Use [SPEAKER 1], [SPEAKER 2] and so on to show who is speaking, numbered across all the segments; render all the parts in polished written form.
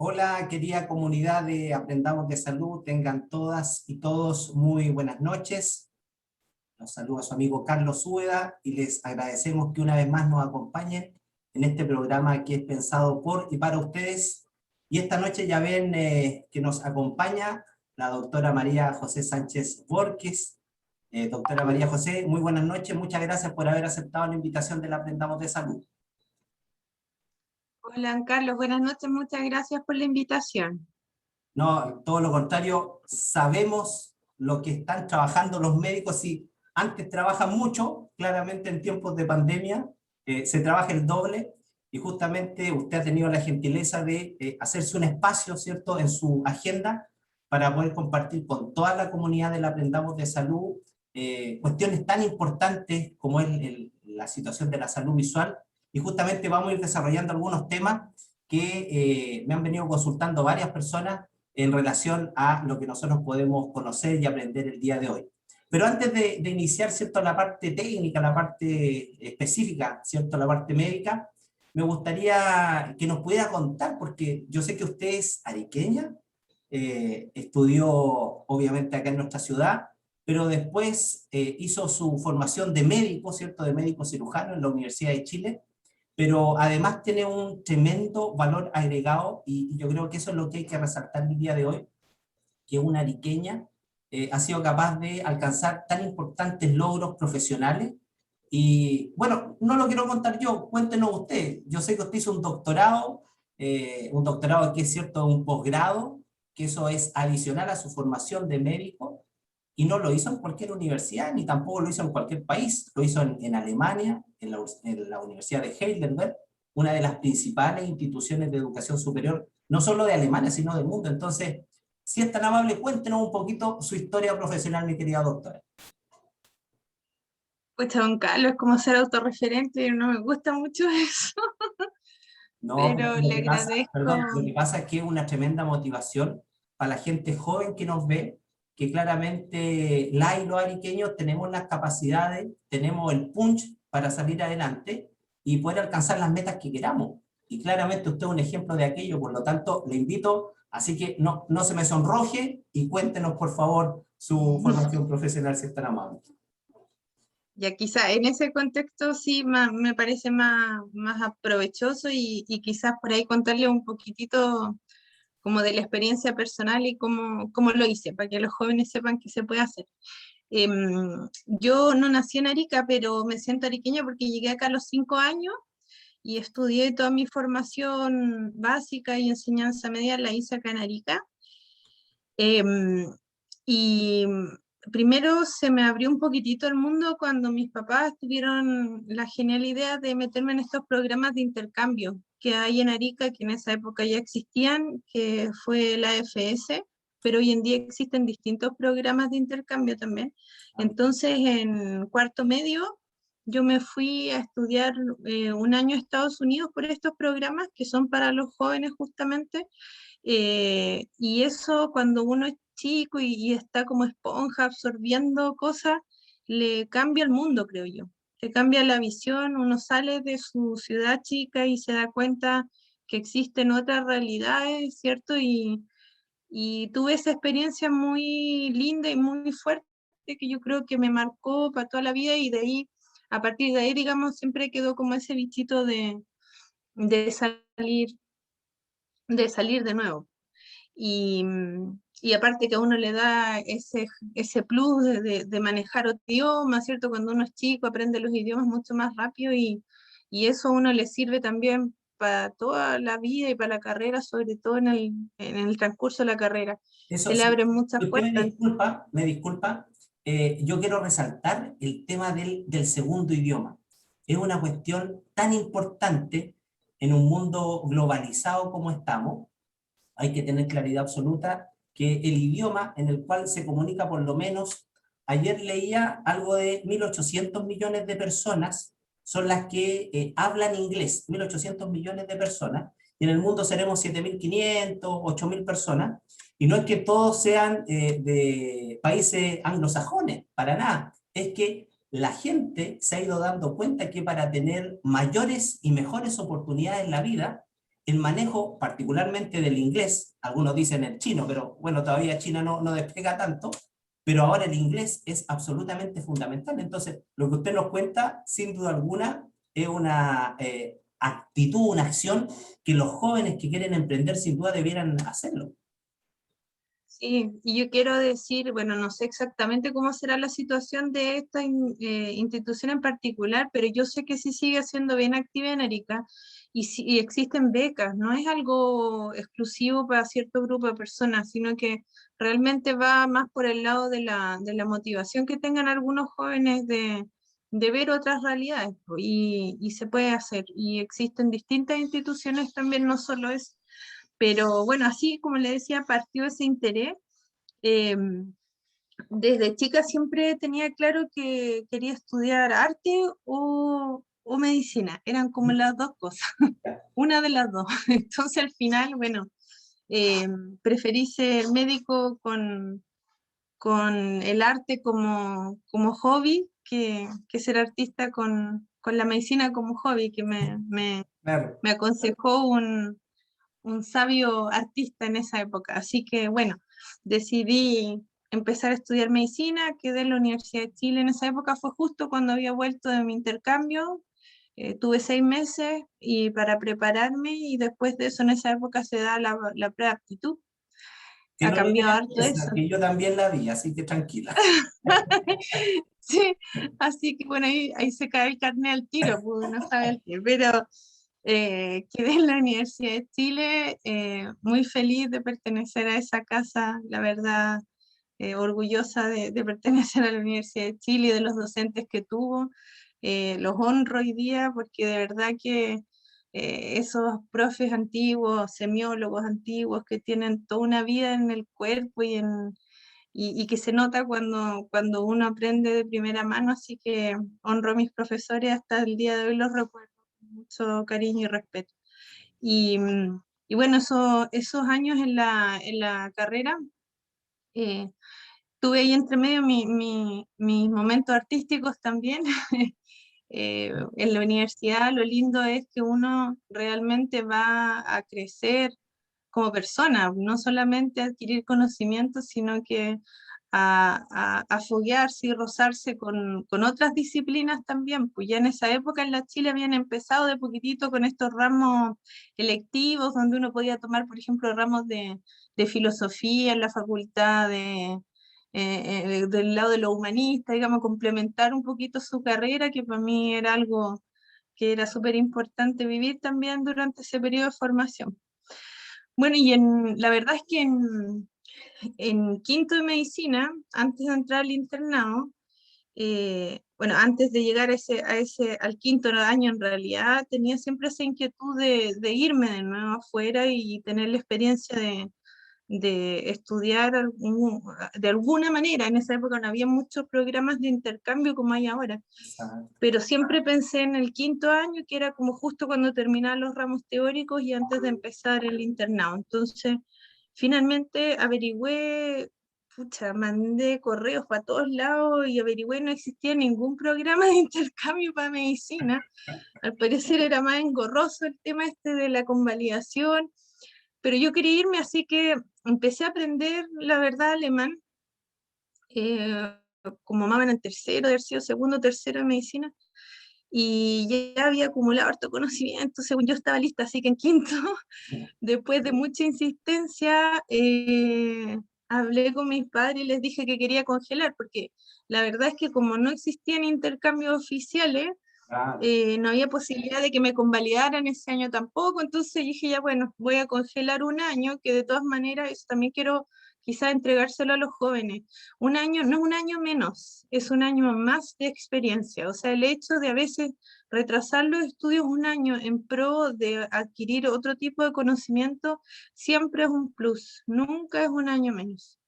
[SPEAKER 1] Hola, querida comunidad de Aprendamos de Salud, tengan todas y todos muy buenas noches. Los saluda su amigo Carlos Úbeda y les agradecemos que una vez más nos acompañen en este programa que es pensado por y para ustedes. Y esta noche ya ven que nos acompaña la doctora María José Sánchez Borges. Doctora María José, muy buenas noches, muchas gracias por haber aceptado la invitación del Aprendamos de Salud.
[SPEAKER 2] Hola, Carlos, buenas noches, muchas gracias por la invitación.
[SPEAKER 1] No, todo lo contrario, sabemos lo que están trabajando los médicos y antes trabajan mucho, claramente en tiempos de pandemia se trabaja el doble y justamente usted ha tenido la gentileza de hacerse un espacio, ¿cierto?, en su agenda para poder compartir con toda la comunidad del Aprendamos de Salud cuestiones tan importantes como es la situación de la salud visual y justamente vamos a ir desarrollando algunos temas que me han venido consultando varias personas en relación a lo que nosotros podemos conocer y aprender el día de hoy. Pero antes de iniciar, ¿cierto?, la parte técnica, la parte específica, ¿cierto?, la parte médica, me gustaría que nos pudiera contar, porque yo sé que usted es ariqueña, estudió obviamente acá en nuestra ciudad, pero después hizo su formación de médico, ¿cierto?, de médico cirujano en la Universidad de Chile, pero además tiene un tremendo valor agregado y yo creo que eso es lo que hay que resaltar el día de hoy, que una ariqueña ha sido capaz de alcanzar tan importantes logros profesionales. Y bueno, no lo quiero contar yo, cuéntenos usted. Yo sé que usted hizo un doctorado que es cierto, un posgrado, que eso es adicional a su formación de médico, y no lo hizo en cualquier universidad, ni tampoco lo hizo en cualquier país, lo hizo en Alemania, en la Universidad de Heidelberg, una de las principales instituciones de educación superior, no solo de Alemania, sino del mundo. Entonces, si es tan amable, cuéntenos un poquito su historia profesional, mi querida doctora.
[SPEAKER 2] Pues don Carlos, como ser autorreferente, no me gusta mucho eso,
[SPEAKER 1] No, pero
[SPEAKER 2] pero
[SPEAKER 1] lo
[SPEAKER 2] le
[SPEAKER 1] que pasa, perdón, lo
[SPEAKER 2] agradezco.
[SPEAKER 1] que pasa es que es una tremenda motivación para la gente joven que nos ve, que claramente la y los ariqueños tenemos las capacidades, tenemos el punch para salir adelante y poder alcanzar las metas que queramos. Y claramente usted es un ejemplo de aquello, por lo tanto, le invito, así que no se me sonroje y cuéntenos, por favor, su formación profesional, si es tan amable.
[SPEAKER 2] Ya quizá en ese contexto sí me parece más aprovechoso y quizás por ahí contarle un poquitito como de la experiencia personal y cómo lo hice, para que los jóvenes sepan que se puede hacer. Yo no nací en Arica, pero me siento ariqueña porque llegué acá a los 5 años y estudié toda mi formación básica y enseñanza media, la hice acá en Arica. Em, y primero se me abrió un poquitito el mundo cuando mis papás tuvieron la genial idea de meterme en estos programas de intercambio que hay en Arica, que en esa época ya existían, que fue la AFS, pero hoy en día existen distintos programas de intercambio también. Entonces, en cuarto medio, yo me fui a estudiar un año a Estados Unidos por estos programas que son para los jóvenes justamente, y eso cuando uno es chico y está como esponja absorbiendo cosas, le cambia el mundo, creo yo. Le cambia la visión, uno sale de su ciudad chica y se da cuenta que existen otras realidades, ¿cierto? Y tuve esa experiencia muy linda y muy fuerte que yo creo que me marcó para toda la vida y de ahí, a partir de ahí, digamos, siempre quedó como ese bichito de salir, de salir de nuevo. Y aparte que a uno le da ese plus de manejar otro idioma, ¿cierto? Cuando uno es chico aprende los idiomas mucho más rápido y eso a uno le sirve también para toda la vida y para la carrera, sobre todo en el transcurso de la carrera.
[SPEAKER 1] Eso,
[SPEAKER 2] Se le
[SPEAKER 1] si
[SPEAKER 2] abren muchas
[SPEAKER 1] usted
[SPEAKER 2] puertas.
[SPEAKER 1] me disculpa, yo quiero resaltar el tema del segundo idioma. Es una cuestión tan importante en un mundo globalizado como estamos. Hay que tener claridad absoluta que el idioma en el cual se comunica por lo menos, ayer leía algo de 1.800 millones de personas son las que hablan inglés, 1.800 millones de personas, y en el mundo seremos 7.500, 8.000 personas, y no es que todos sean de países anglosajones, para nada, es que la gente se ha ido dando cuenta que para tener mayores y mejores oportunidades en la vida, el manejo particularmente del inglés, algunos dicen el chino, pero bueno, todavía China no despega tanto, pero ahora el inglés es absolutamente fundamental. Entonces, lo que usted nos cuenta, sin duda alguna, es una actitud, una acción que los jóvenes que quieren emprender sin duda debieran hacerlo.
[SPEAKER 2] Sí, y yo quiero decir, bueno, no sé exactamente cómo será la situación de esta institución en particular, pero yo sé que sí sigue siendo bien activa en Arica y existen becas, no es algo exclusivo para cierto grupo de personas, sino que realmente va más por el lado de la motivación que tengan algunos jóvenes de ver otras realidades, po, y se puede hacer. Y existen distintas instituciones también, no solo es, pero bueno, así como le decía, partió ese interés. eh, Desde chica siempre tenía claro que quería estudiar arte o medicina, eran como las dos cosas, una de las dos. Entonces al final, bueno, eh, preferí ser médico con el arte como hobby que ser artista con la medicina como hobby, que
[SPEAKER 1] Claro.
[SPEAKER 2] me aconsejó un sabio artista en esa época. Así que bueno, decidí empezar a estudiar medicina, quedé en la Universidad de Chile en esa época, fue justo cuando había vuelto de mi intercambio, tuve 6 meses y para prepararme y después de eso en esa época se da la preaptitud.
[SPEAKER 1] Que
[SPEAKER 2] Ha
[SPEAKER 1] no le
[SPEAKER 2] cambiado
[SPEAKER 1] tenga
[SPEAKER 2] harto
[SPEAKER 1] esa,
[SPEAKER 2] eso.
[SPEAKER 1] que yo también la vi, así que tranquila.
[SPEAKER 2] Sí, así que bueno, ahí se cae el carnet al tiro, pues no sabe el qué, pero quedé en la Universidad de Chile, muy feliz de pertenecer a esa casa, la verdad, orgullosa de pertenecer a la Universidad de Chile y de los docentes que tuvo. Los honro hoy día porque de verdad que esos profes antiguos, semiólogos antiguos que tienen toda una vida en el cuerpo y que se nota cuando uno aprende de primera mano, así que honro a mis profesores hasta el día de hoy, los recuerdo con mucho cariño y respeto. Y, y bueno, esos años en la carrera, eh, tuve ahí entre medio mis momentos artísticos también. En la universidad lo lindo es que uno realmente va a crecer como persona, no solamente a adquirir conocimientos, sino que a foguearse y rozarse con otras disciplinas también. Pues ya en esa época en la Chile habían empezado de poquitito con estos ramos electivos, donde uno podía tomar, por ejemplo, ramos de filosofía en la facultad del lado de lo humanista, digamos, complementar un poquito su carrera, que para mí era algo que era súper importante vivir también durante ese periodo de formación. Bueno, la verdad es que en quinto de medicina, antes de entrar al internado, bueno, antes de llegar al quinto año en realidad, tenía siempre esa inquietud de irme de nuevo afuera y tener la experiencia de estudiar de alguna manera. En esa época no había muchos programas de intercambio como hay ahora,
[SPEAKER 1] Exacto.
[SPEAKER 2] pero siempre pensé en el quinto año, que era como justo cuando terminaban los ramos teóricos y antes de empezar el internado. Entonces, finalmente averigüé, pucha, mandé correos para todos lados y averigüé, no existía ningún programa de intercambio para medicina. Al parecer era más engorroso el tema este de la convalidación, pero yo quería irme, así que empecé a aprender, la verdad, alemán, eh, como mamá en el tercero, tercero, segundo, tercero de medicina, y ya había acumulado harto conocimiento, según yo estaba lista, así que en quinto, después de mucha insistencia, hablé con mis padres y les dije que quería congelar, porque la verdad es que como no existían intercambios oficiales,
[SPEAKER 1] Claro.
[SPEAKER 2] no había posibilidad de que me convalidaran ese año tampoco, entonces dije ya bueno, voy a congelar un año, que de todas maneras eso también quiero quizás entregárselo a los jóvenes. Un año no es un año menos, es un año más de experiencia, o sea, el hecho de a veces retrasar los estudios un año en pro de adquirir otro tipo de conocimiento siempre es un plus, nunca es un año menos.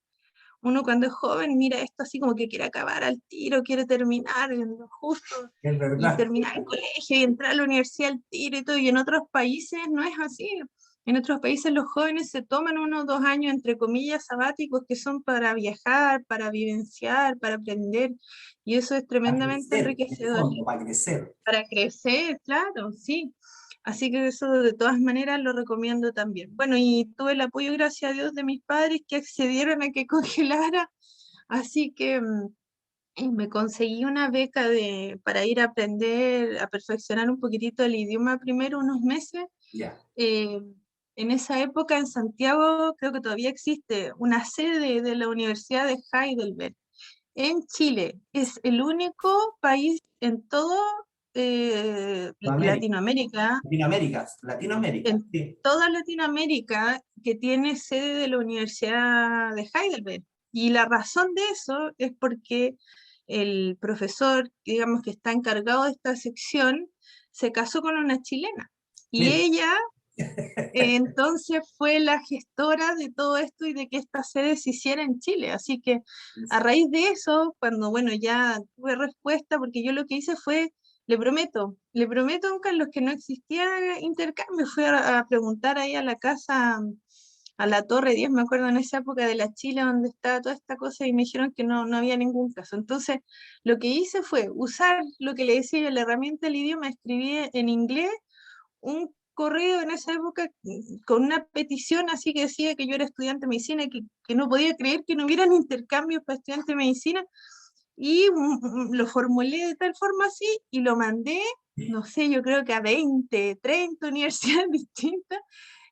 [SPEAKER 2] Uno cuando es joven mira esto así como que quiere acabar al tiro, quiere terminar en lo justo
[SPEAKER 1] Es
[SPEAKER 2] y
[SPEAKER 1] verdad.
[SPEAKER 2] terminar el colegio y entrar a la universidad al tiro y todo, y en otros países no es así. En otros países los jóvenes se toman 1 o 2 años, entre comillas, sabáticos, que son para viajar, para vivenciar, para aprender, y eso es
[SPEAKER 1] Para
[SPEAKER 2] tremendamente
[SPEAKER 1] crecer, en el
[SPEAKER 2] enriquecedor.
[SPEAKER 1] fondo, para crecer.
[SPEAKER 2] Para crecer, claro, sí. Así que eso de todas maneras lo recomiendo también. Bueno, y tuve el apoyo, gracias a Dios, de mis padres que accedieron a que congelara, así que y me conseguí una beca para ir a aprender, a perfeccionar un poquitito el idioma primero unos meses.
[SPEAKER 1] Ya.
[SPEAKER 2] En esa época en Santiago creo que todavía existe una sede de la Universidad de Heidelberg en Chile. Es el único país en todo
[SPEAKER 1] América,
[SPEAKER 2] Latinoamérica,
[SPEAKER 1] Latinoamérica, Latinoamérica,
[SPEAKER 2] en
[SPEAKER 1] sí.
[SPEAKER 2] toda Latinoamérica que tiene sede de la Universidad de Heidelberg. Y la razón de eso es porque el profesor, digamos, que está encargado de esta sección, se casó con una chilena. Y
[SPEAKER 1] Mira,
[SPEAKER 2] ella entonces fue la gestora de todo esto y de que esta sede se hiciera en Chile. Así que a raíz de eso, cuando, bueno, ya tuve respuesta, porque yo lo que hice fue, le prometo, don Carlos, que no existía intercambio. Fui a preguntar ahí a la casa, a la Torre 10, me acuerdo en esa época de la Chile, donde estaba toda esta cosa, y me dijeron que no había ningún caso. Entonces, lo que hice fue usar lo que le decía yo, la herramienta del idioma, escribí en inglés un correo en esa época con una petición así que decía que yo era estudiante de medicina y que no podía creer que no hubieran intercambios para estudiantes de medicina, y lo formulé de tal forma así y lo mandé, no sé, yo creo que a 20, 30 universidades distintas.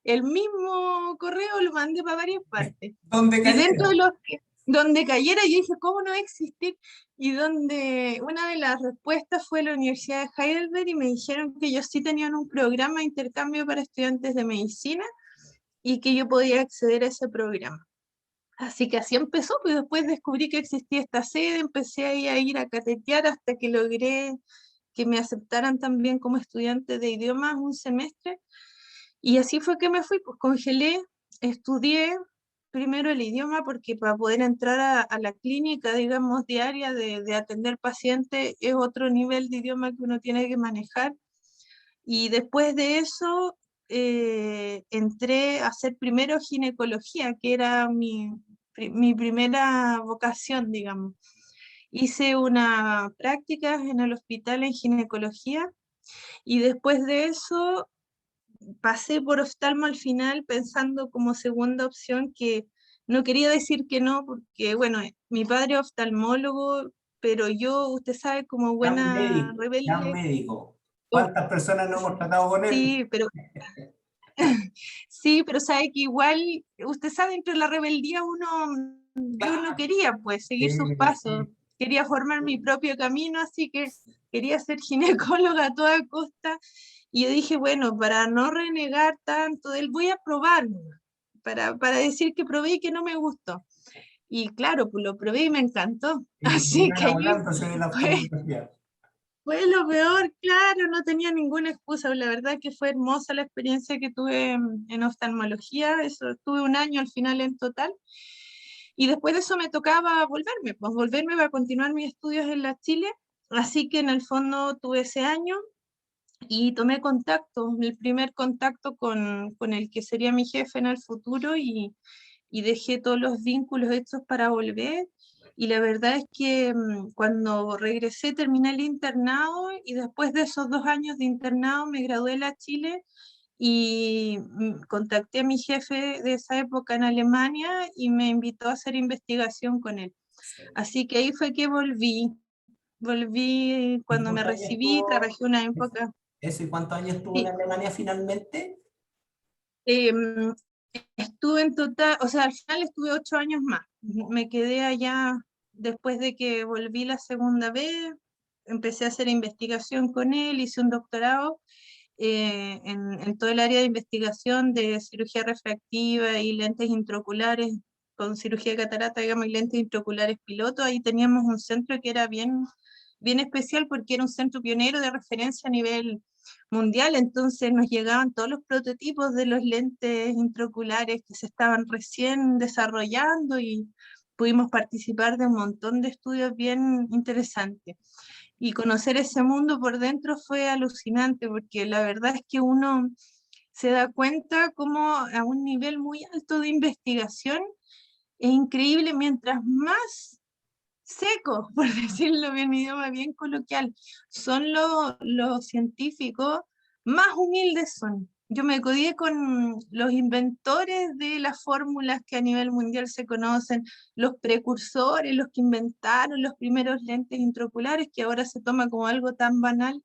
[SPEAKER 2] El mismo correo lo mandé para varias partes.
[SPEAKER 1] ¿dónde
[SPEAKER 2] Y dentro
[SPEAKER 1] cayera?
[SPEAKER 2] de los que, donde cayera, yo dije, ¿cómo no va a existir? Y donde una de las respuestas fue la Universidad de Heidelberg y me dijeron que ellos sí tenían un programa de intercambio para estudiantes de medicina y que yo podía acceder a ese programa. Así que así empezó, pues después descubrí que existía esta sede, empecé ahí a ir a catetear hasta que logré que me aceptaran también como estudiante de idiomas un semestre. Y así fue que me fui, pues congelé, estudié primero el idioma porque para poder entrar a la clínica, digamos, diaria de atender pacientes es otro nivel de idioma que uno tiene que manejar. Y después de eso entré a hacer primero ginecología, que era mi primera vocación, digamos. Hice una práctica en el hospital en ginecología y después de eso pasé por oftalmo al final pensando como segunda opción, que no quería decir que no, porque bueno, mi padre es oftalmólogo, pero yo, usted sabe, como
[SPEAKER 1] Ya un
[SPEAKER 2] buena
[SPEAKER 1] médico, ya un
[SPEAKER 2] rebelde,
[SPEAKER 1] médico.
[SPEAKER 2] oh,
[SPEAKER 1] ¿Cuántas personas no hemos tratado con él?
[SPEAKER 2] sí, pero sí, pero sabe que igual, usted sabe, entre la rebeldía yo no
[SPEAKER 1] Claro.
[SPEAKER 2] quería pues seguir sus
[SPEAKER 1] Sí,
[SPEAKER 2] pasos,
[SPEAKER 1] sí.
[SPEAKER 2] quería formar mi propio camino, así que quería ser ginecóloga a toda costa. Y yo dije, bueno, para no renegar tanto de él, voy a probar nomás, para decir que probé y que no me gustó. Y claro, pues lo probé y me encantó.
[SPEAKER 1] Y te
[SPEAKER 2] Así
[SPEAKER 1] terminó
[SPEAKER 2] que ahí
[SPEAKER 1] enamorándose de la
[SPEAKER 2] fue,
[SPEAKER 1] oftalmología.
[SPEAKER 2] fue lo peor, claro, no tenía ninguna excusa. La verdad que fue hermosa la experiencia que tuve en oftalmología. Eso, tuve un año al final en total. Y después de eso me tocaba volverme, pues volverme para continuar mis estudios en la Chile. Así que en el fondo tuve ese año y tomé contacto, el primer contacto con el que sería mi jefe en el futuro, y dejé todos los vínculos hechos para volver. Y la verdad es que cuando regresé terminé el internado y después de esos 2 años de internado me gradué en la Chile y contacté a mi jefe de esa época en Alemania y me invitó a hacer investigación con él. Así que ahí fue que volví
[SPEAKER 1] ¿Y
[SPEAKER 2] cuando me
[SPEAKER 1] cuántos años
[SPEAKER 2] recibí, trabajé
[SPEAKER 1] estuvo
[SPEAKER 2] una época.
[SPEAKER 1] eso? ¿Y cuántos años estuvo en
[SPEAKER 2] Sí,
[SPEAKER 1] Alemania finalmente?
[SPEAKER 2] em, estuve en total, o sea, al final estuve 8 años más. Me quedé allá después de que volví la segunda vez, empecé a hacer investigación con él, hice un doctorado en todo el área de investigación de cirugía refractiva y lentes intraoculares, con cirugía de catarata, digamos, y lentes intraoculares piloto. Ahí teníamos un centro que era bien especial porque era un centro pionero de referencia a nivel mundial, entonces nos llegaban todos los prototipos de los lentes intraoculares que se estaban recién desarrollando y pudimos participar de un montón de estudios bien interesantes. Y conocer ese mundo por dentro fue alucinante, porque la verdad es que uno se da cuenta como a un nivel muy alto de investigación es increíble, mientras más secos, por decirlo en idioma bien coloquial, son los científicos, más humildes son. Yo me codié con los inventores de las fórmulas que a nivel mundial se conocen, los precursores, los que inventaron los primeros lentes intraoculares, que ahora se toma como algo tan banal,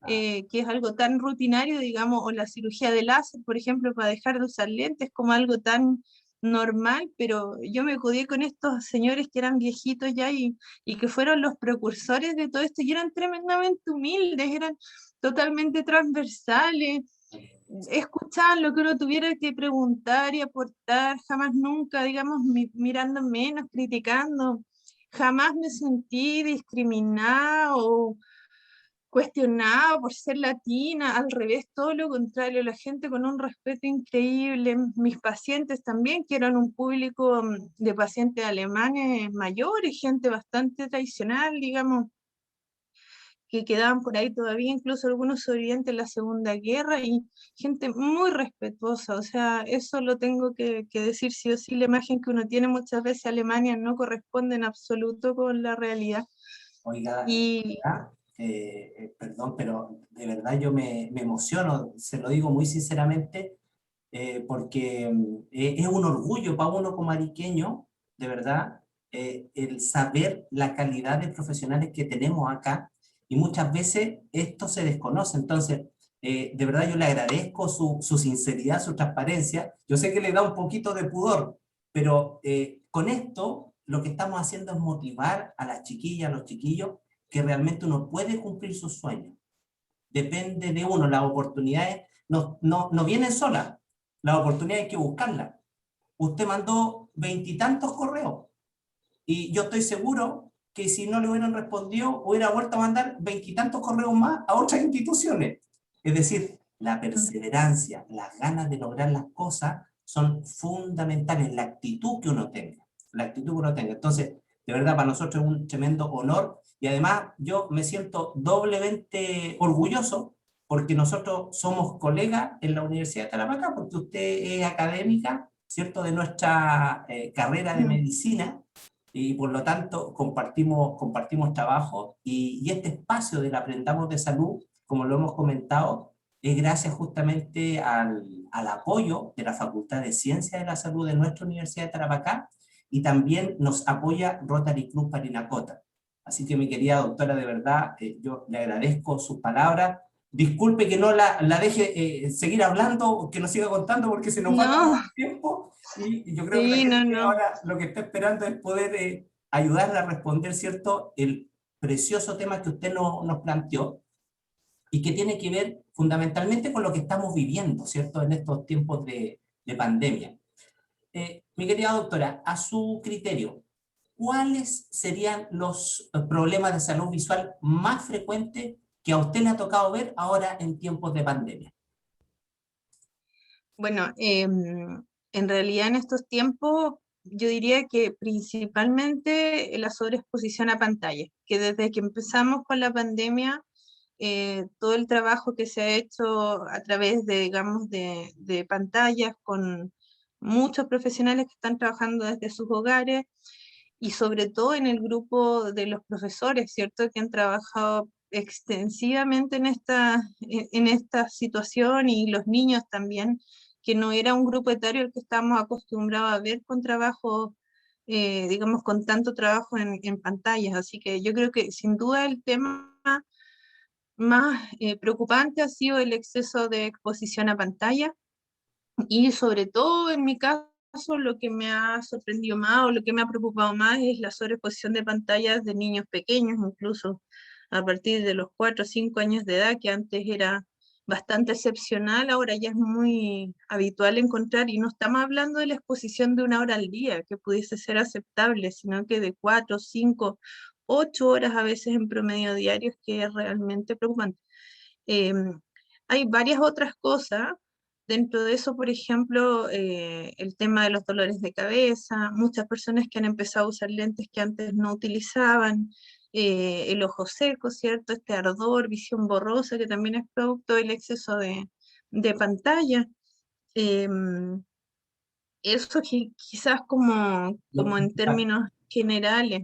[SPEAKER 2] que es algo tan rutinario, digamos, o la cirugía de láser, por ejemplo, para dejar de usar lentes como algo tan normal, pero yo me codié con estos señores que eran viejitos ya y que fueron los precursores de todo esto y eran tremendamente humildes, eran totalmente transversales, escuchaban lo que uno tuviera que preguntar y aportar, jamás nunca, digamos, mirando menos, criticando, jamás me sentí discriminada o cuestionada por ser latina, al revés, todo lo contrario, la gente con un respeto increíble, mis pacientes también, que eran un público de pacientes alemanes mayores, gente bastante tradicional, digamos, que quedaban por ahí todavía, incluso algunos sobrevivientes de la Segunda Guerra y gente muy respetuosa, o sea, eso lo tengo que decir sí o sí, la imagen que uno tiene muchas veces de Alemania no corresponde en absoluto con la realidad.
[SPEAKER 1] Oiga,
[SPEAKER 2] Y
[SPEAKER 1] ¿verdad? Perdón, pero de verdad yo me emociono, se lo digo muy sinceramente, porque es un orgullo para uno como ariqueño, de verdad, el saber la calidad de profesionales que tenemos acá, y muchas veces esto se desconoce. Entonces, de verdad yo le agradezco su sinceridad, su transparencia. Yo sé que le da un poquito de pudor, pero con esto lo que estamos haciendo es motivar a las chiquillas, a los chiquillos, que realmente uno puede cumplir sus sueños. Depende de uno, las oportunidades no vienen solas, las oportunidades hay que buscarlas. Usted mandó veintitantos correos y yo estoy seguro que si no le hubieran respondido, hubiera vuelto a mandar veintitantos correos más a otras instituciones. Es decir, la perseverancia, las ganas de lograr las cosas son fundamentales, la actitud que uno tenga, la actitud que uno tenga. Entonces, de verdad, para nosotros es un tremendo honor y además yo me siento doblemente orgulloso porque nosotros somos colegas en la Universidad de Tarapacá, porque usted es académica, ¿cierto?, de nuestra carrera de medicina, y por lo tanto compartimos trabajo y este espacio del Aprendamos de Salud, como lo hemos comentado, es gracias justamente al apoyo de la Facultad de Ciencias de la Salud de nuestra Universidad de Tarapacá y también nos apoya Rotary Club Parinacota. Así que mi querida doctora, de verdad, yo le agradezco sus palabras. Disculpe que no la deje seguir hablando, que nos siga contando porque se nos va a acabar
[SPEAKER 2] no,
[SPEAKER 1] el tiempo. Y yo creo que la
[SPEAKER 2] sí, no,
[SPEAKER 1] gente
[SPEAKER 2] no.
[SPEAKER 1] ahora lo que está esperando es poder ayudarle a responder, ¿cierto?, el precioso tema que usted nos planteó y que tiene que ver fundamentalmente con lo que estamos viviendo, ¿cierto?, en estos tiempos de pandemia. Mi querida doctora, a su criterio, ¿cuáles serían los problemas de salud visual más frecuentes que a usted le ha tocado ver ahora en tiempos de pandemia?
[SPEAKER 2] Bueno, en realidad en estos tiempos yo diría que principalmente la sobreexposición a pantalla, que desde que empezamos con la pandemia, todo el trabajo que se ha hecho a través de, digamos, de pantallas con muchos profesionales que están trabajando desde sus hogares y sobre todo en el grupo de los profesores, ¿cierto? Que han trabajado extensivamente en esta situación y los niños también, que no era un grupo etario al que estábamos acostumbrados a ver con trabajo, digamos, con tanto trabajo en pantallas. Así que yo creo que sin duda el tema más preocupante ha sido el exceso de exposición a pantalla y sobre todo en mi caso lo que me ha sorprendido más o lo que me ha preocupado más es la sobreexposición de pantallas de niños pequeños, incluso a partir de los 4 o 5 años de edad, que antes era bastante excepcional, ahora ya es muy habitual encontrar, y no estamos hablando de la exposición de 1 hora al día, que pudiese ser aceptable, sino que de 4, 5, 8 horas a veces en promedio diarios, que es realmente preocupante. Em, Hay varias otras cosas. Dentro de eso, por ejemplo, el tema de los dolores de cabeza, muchas personas que han empezado a usar lentes que antes no utilizaban, el ojo seco, ¿cierto? Este ardor, visión borrosa, que también es producto del exceso de pantalla. Em, Eso quizás como
[SPEAKER 1] Lo-
[SPEAKER 2] en términos generales.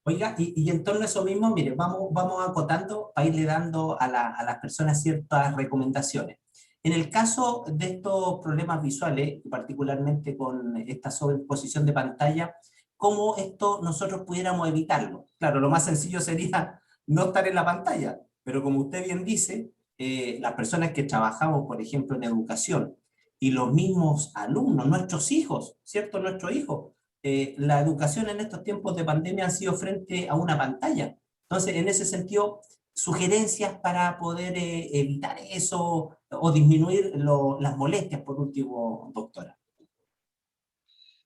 [SPEAKER 1] Oiga, y en torno a eso mismo, mire, vamos acotando para irle dando a las personas ciertas recomendaciones. En el caso de estos problemas visuales, y particularmente con esta sobreexposición de pantalla, ¿cómo esto nosotros pudiéramos evitarlo? Claro, lo más sencillo sería no estar en la pantalla, pero como usted bien dice, las personas que trabajamos, por ejemplo, en educación, y los mismos alumnos, nuestros hijos, ¿cierto? Nuestros hijos, la educación en estos tiempos de pandemia ha sido frente a una pantalla. Entonces, en ese sentido, sugerencias para poder evitar eso o disminuir las molestias, por último, doctora.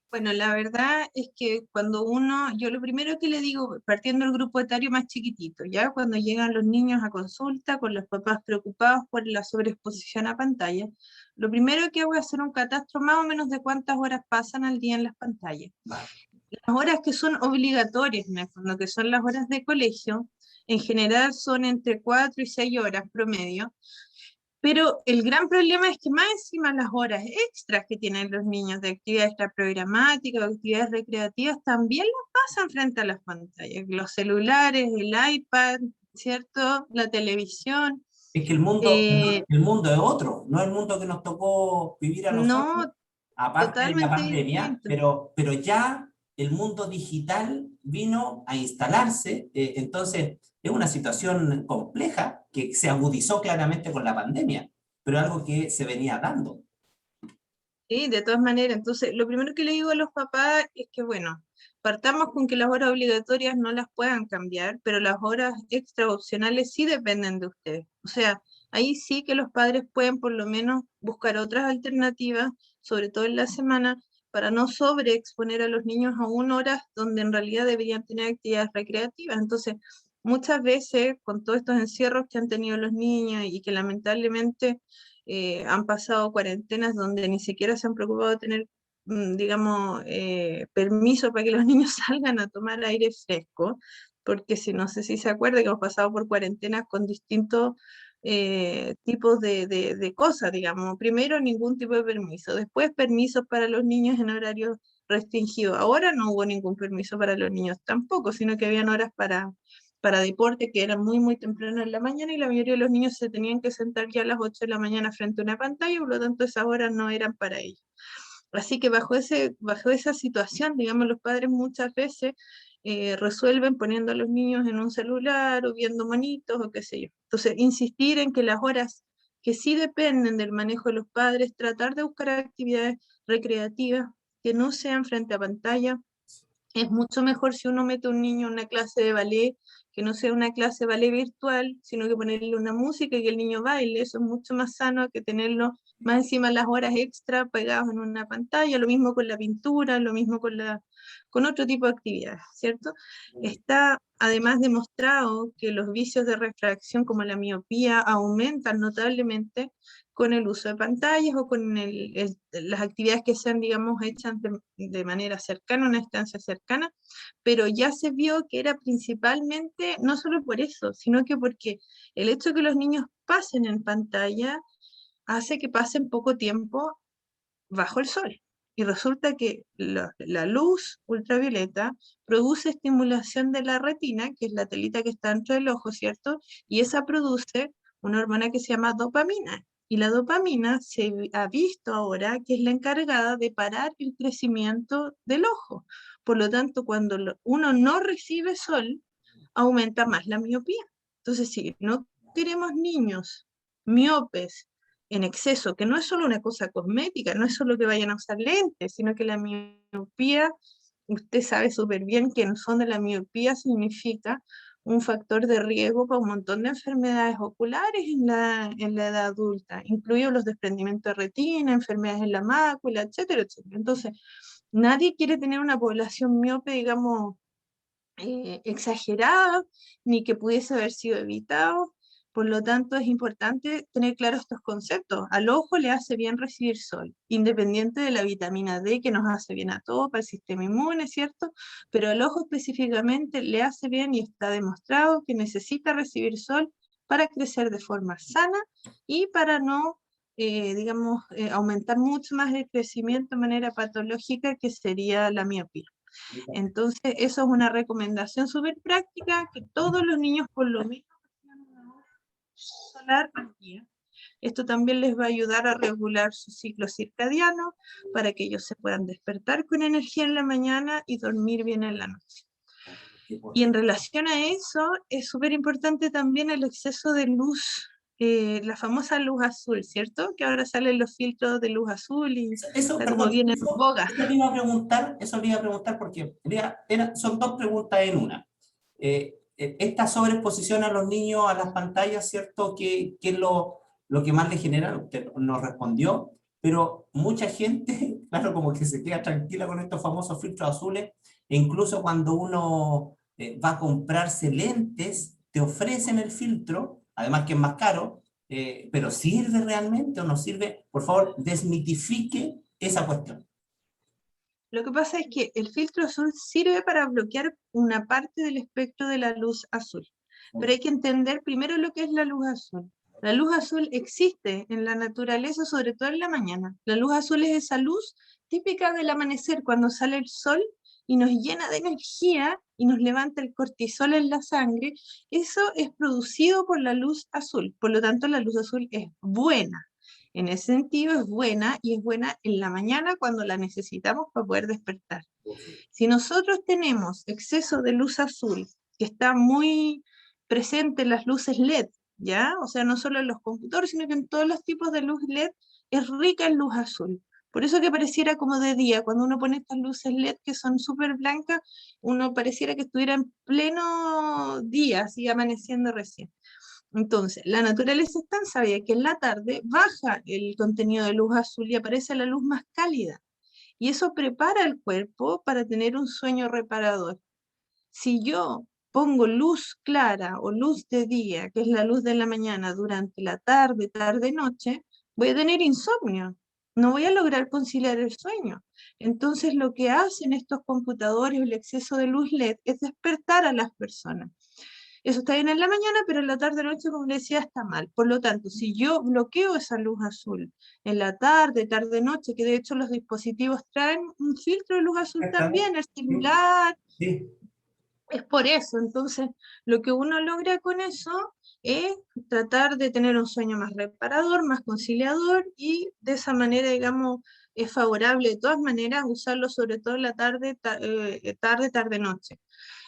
[SPEAKER 2] Bueno, la verdad es que cuando yo lo primero que le digo, partiendo del grupo etario más chiquitito, ya cuando llegan los niños a consulta con los papás preocupados por la sobreexposición a pantalla, lo primero que hago es hacer un catastro más o menos de cuántas horas pasan al día en las pantallas.
[SPEAKER 1] Vale.
[SPEAKER 2] Las horas que son obligatorias, en el fondo, que son las horas de colegio, en general son entre 4 y 6 horas promedio, pero el gran problema es que más encima las horas extras que tienen los niños de actividades extraprogramáticas o actividades recreativas también las pasan frente a las pantallas, los celulares, el iPad, ¿cierto? La televisión.
[SPEAKER 1] Es que
[SPEAKER 2] Eh,
[SPEAKER 1] el mundo es otro, no es el mundo que nos tocó vivir a nosotros,
[SPEAKER 2] no,
[SPEAKER 1] aparte de la
[SPEAKER 2] totalmente
[SPEAKER 1] pandemia,
[SPEAKER 2] distinto.
[SPEAKER 1] pero ya el mundo digital vino a instalarse, entonces es una situación compleja que se agudizó claramente con la pandemia, pero algo que se venía dando.
[SPEAKER 2] Sí, de todas maneras. Entonces, lo primero que le digo a los papás es que, bueno, partamos con que las horas obligatorias no las puedan cambiar, pero las horas extra opcionales sí dependen de ustedes. O sea, ahí sí que los padres pueden por lo menos buscar otras alternativas, sobre todo en la semana, para no sobreexponer a los niños a horas donde en realidad deberían tener actividades recreativas. Entonces, muchas veces con todos estos encierros que han tenido los niños y que lamentablemente han pasado cuarentenas donde ni siquiera se han preocupado de tener, digamos, permiso para que los niños salgan a tomar aire fresco, porque si no sé si se acuerda que hemos pasado por cuarentenas con distintos tipos de cosas, digamos. Primero, ningún tipo de permiso, después permisos para los niños en horarios restringidos. Ahora no hubo ningún permiso para los niños tampoco, sino que habían horas para deporte que eran muy, muy temprano en la mañana y la mayoría de los niños se tenían que sentar ya a las 8 de la mañana frente a una pantalla, por lo tanto esas horas no eran para ellos. Así que bajo esa situación, digamos, los padres muchas veces resuelven poniendo a los niños en un celular o viendo monitos o qué sé yo. Entonces, insistir en que las horas que sí dependen del manejo de los padres, tratar de buscar actividades recreativas que no sean frente a pantalla, es mucho mejor si uno mete a un niño en una clase de ballet, que no sea una clase de ballet virtual, sino que ponerle una música y que el niño baile. Eso es mucho más sano que tenerlo más encima las horas extra pegados en una pantalla. Lo mismo con la pintura, lo mismo con otro tipo de actividades, ¿cierto? Está además demostrado que los vicios de refracción como la miopía aumentan notablemente con el uso de pantallas o con las actividades que sean, digamos, hechas de manera cercana, una estancia cercana, pero ya se vio que era principalmente, no solo por eso, sino que porque el hecho de que los niños pasen en pantalla hace que pasen poco tiempo bajo el sol. Y resulta que la luz ultravioleta produce estimulación de la retina, que es la telita que está dentro del ojo, ¿cierto? Y esa produce una hormona que se llama dopamina. Y la dopamina se ha visto ahora que es la encargada de parar el crecimiento del ojo. Por lo tanto, cuando uno no recibe sol, aumenta más la miopía. Entonces, si no queremos niños miopes en exceso, que no es solo una cosa cosmética, no es solo que vayan a usar lentes, sino que la miopía, usted sabe súper bien que en el fondo la miopía significa un factor de riesgo para un montón de enfermedades oculares en la edad adulta, incluidos los desprendimientos de retina, enfermedades en la mácula, etcétera, etcétera. Entonces, nadie quiere tener una población miope, digamos, exagerada, ni que pudiese haber sido evitado. Por lo tanto, es importante tener claros estos conceptos. Al ojo le hace bien recibir sol, independiente de la vitamina D que nos hace bien a todos, para el sistema inmune, ¿cierto? Pero al ojo específicamente le hace bien y está demostrado que necesita recibir sol para crecer de forma sana y para no, digamos, aumentar mucho más el crecimiento de manera patológica que sería la miopía. Entonces, eso es una recomendación súper práctica, que todos los niños por lo menos tengan una hora solar al día. Esto también les va a ayudar a regular su ciclo circadiano para que ellos se puedan despertar con energía en la mañana y dormir bien en la noche. Y en relación a eso, es súper importante también el exceso de luz, la famosa luz azul, ¿cierto? Que ahora salen los filtros de luz azul y
[SPEAKER 1] Eso,
[SPEAKER 2] está como
[SPEAKER 1] perdón,
[SPEAKER 2] bien en boga.
[SPEAKER 1] eso le iba a preguntar porque son dos preguntas en una. Esta sobreexposición a los niños a las pantallas, ¿cierto? ¿Qué es lo que más le genera? Usted nos respondió, pero mucha gente, claro, como que se queda tranquila con estos famosos filtros azules, e incluso cuando uno va a comprarse lentes, te ofrecen el filtro, además que es más caro, pero ¿sirve realmente o no sirve? Por favor, desmitifique esa cuestión.
[SPEAKER 2] Lo que pasa es que el filtro azul sirve para bloquear una parte del espectro de la luz azul. Pero hay que entender primero lo que es la luz azul. La luz azul existe en la naturaleza, sobre todo en la mañana. La luz azul es esa luz típica del amanecer, cuando sale el sol y nos llena de energía y nos levanta el cortisol en la sangre. Eso es producido por la luz azul. Por lo tanto, la luz azul es buena. En ese sentido es buena, y es buena en la mañana cuando la necesitamos para poder despertar. Si nosotros tenemos exceso de luz azul, que está muy presente en las luces LED, ¿ya? O sea, no solo en los computadores, sino que en todos los tipos de luz LED es rica en luz azul. Por eso que pareciera como de día, cuando uno pone estas luces LED que son súper blancas, uno pareciera que estuviera en pleno día, así amaneciendo recién. Entonces, la naturaleza es tan sabia que en la tarde baja el contenido de luz azul y aparece la luz más cálida. Y eso prepara el cuerpo para tener un sueño reparador. Si yo pongo luz clara o luz de día, que es la luz de la mañana, durante la tarde, tarde-noche, voy a tener insomnio. No voy a lograr conciliar el sueño. Entonces, lo que hacen estos computadores, el exceso de luz LED, es despertar a las personas. Eso está bien en la mañana, pero en la tarde-noche, como le decía, está mal. Por lo tanto, si yo bloqueo esa luz azul en la tarde, tarde-noche, que de hecho los dispositivos traen un filtro de luz azul también, el celular,
[SPEAKER 1] Sí.
[SPEAKER 2] es por eso. Entonces, lo que uno logra con eso es tratar de tener un sueño más reparador, más conciliador, y de esa manera, digamos, es favorable de todas maneras usarlo sobre todo en la tarde, tarde-noche.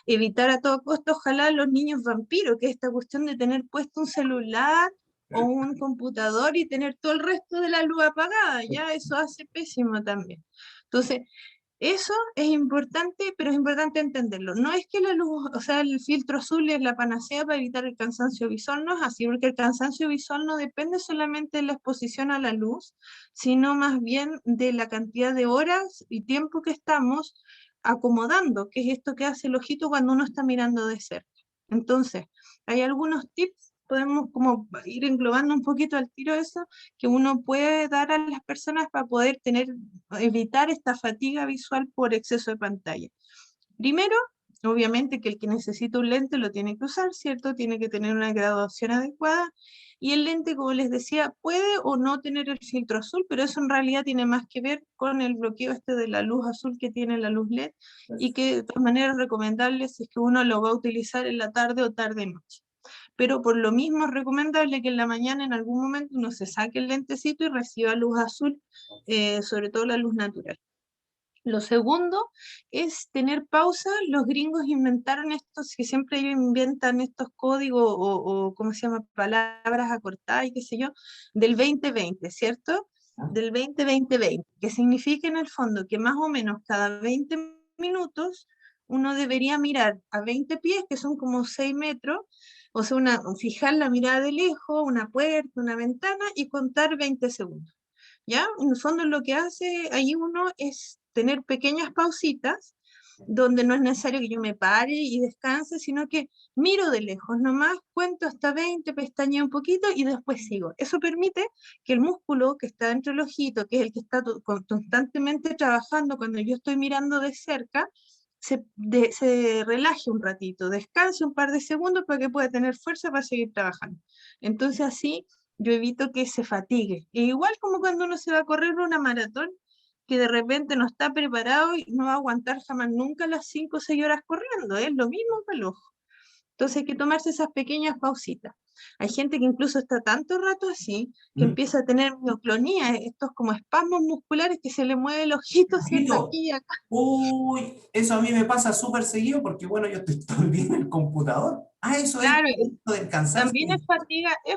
[SPEAKER 2] Evitar a todo costo, ojalá, los niños vampiros, que es esta cuestión de tener puesto un celular o un computador y tener todo el resto de la luz apagada, ya eso hace pésimo también. Entonces, eso es importante, pero es importante entenderlo. No es que la luz, o sea, el filtro azul es la panacea para evitar el cansancio visual, no es así, porque el cansancio visual no depende solamente de la exposición a la luz, sino más bien de la cantidad de horas y tiempo que estamos acomodando, que es esto que hace el ojito cuando uno está mirando de cerca. Entonces, hay algunos tips, podemos como ir englobando un poquito al tiro eso, que uno puede dar a las personas para poder evitar esta fatiga visual por exceso de pantalla. Primero, obviamente que el que necesita un lente lo tiene que usar, ¿cierto? Tiene que tener una graduación adecuada, y el lente, como les decía, puede o no tener el filtro azul, pero eso en realidad tiene más que ver con el bloqueo de la luz azul que tiene la luz LED, y que de todas maneras es recomendable si es que uno lo va a utilizar en la tarde o tarde-noche. Pero por lo mismo es recomendable que en la mañana en algún momento uno se saque el lentecito y reciba luz azul, sobre todo la luz natural. Lo segundo es tener pausa. Los gringos inventaron estos, que siempre ellos inventan estos códigos o ¿cómo se llama? Palabras acortadas y qué sé yo, del 20-20, ¿cierto? Del 20-20-20, que significa en el fondo que más o menos cada 20 minutos uno debería mirar a 20 pies, que son como 6 metros, o sea, fijar la mirada de lejos, una puerta, una ventana, y contar 20 segundos. ¿Ya? En el fondo lo que hace ahí uno es tener pequeñas pausitas donde no es necesario que yo me pare y descanse, sino que miro de lejos nomás, cuento hasta 20, pestañeo un poquito y después sigo. Eso permite que el músculo que está entre el ojito, que es el que está constantemente trabajando cuando yo estoy mirando de cerca, se relaje un ratito, descanse un par de segundos para que pueda tener fuerza para seguir trabajando. Entonces así yo evito que se fatigue. E igual como cuando uno se va a correr una maratón, que de repente no está preparado y no va a aguantar jamás nunca las 5 o 6 horas corriendo, es lo mismo para el ojo. Entonces hay que tomarse esas pequeñas pausitas. Hay gente que incluso está tanto rato así, que
[SPEAKER 1] ¿Mm?
[SPEAKER 2] empieza a tener mioclonía, estos como espasmos musculares que se le mueve el ojito, ¿cierto?
[SPEAKER 1] Ojito.
[SPEAKER 2] Aquí y acá.
[SPEAKER 1] Uy, eso a mí me pasa súper seguido porque, bueno, yo estoy todo el día en el computador. Ah, eso es
[SPEAKER 2] Claro,
[SPEAKER 1] esto del cansancio.
[SPEAKER 2] también es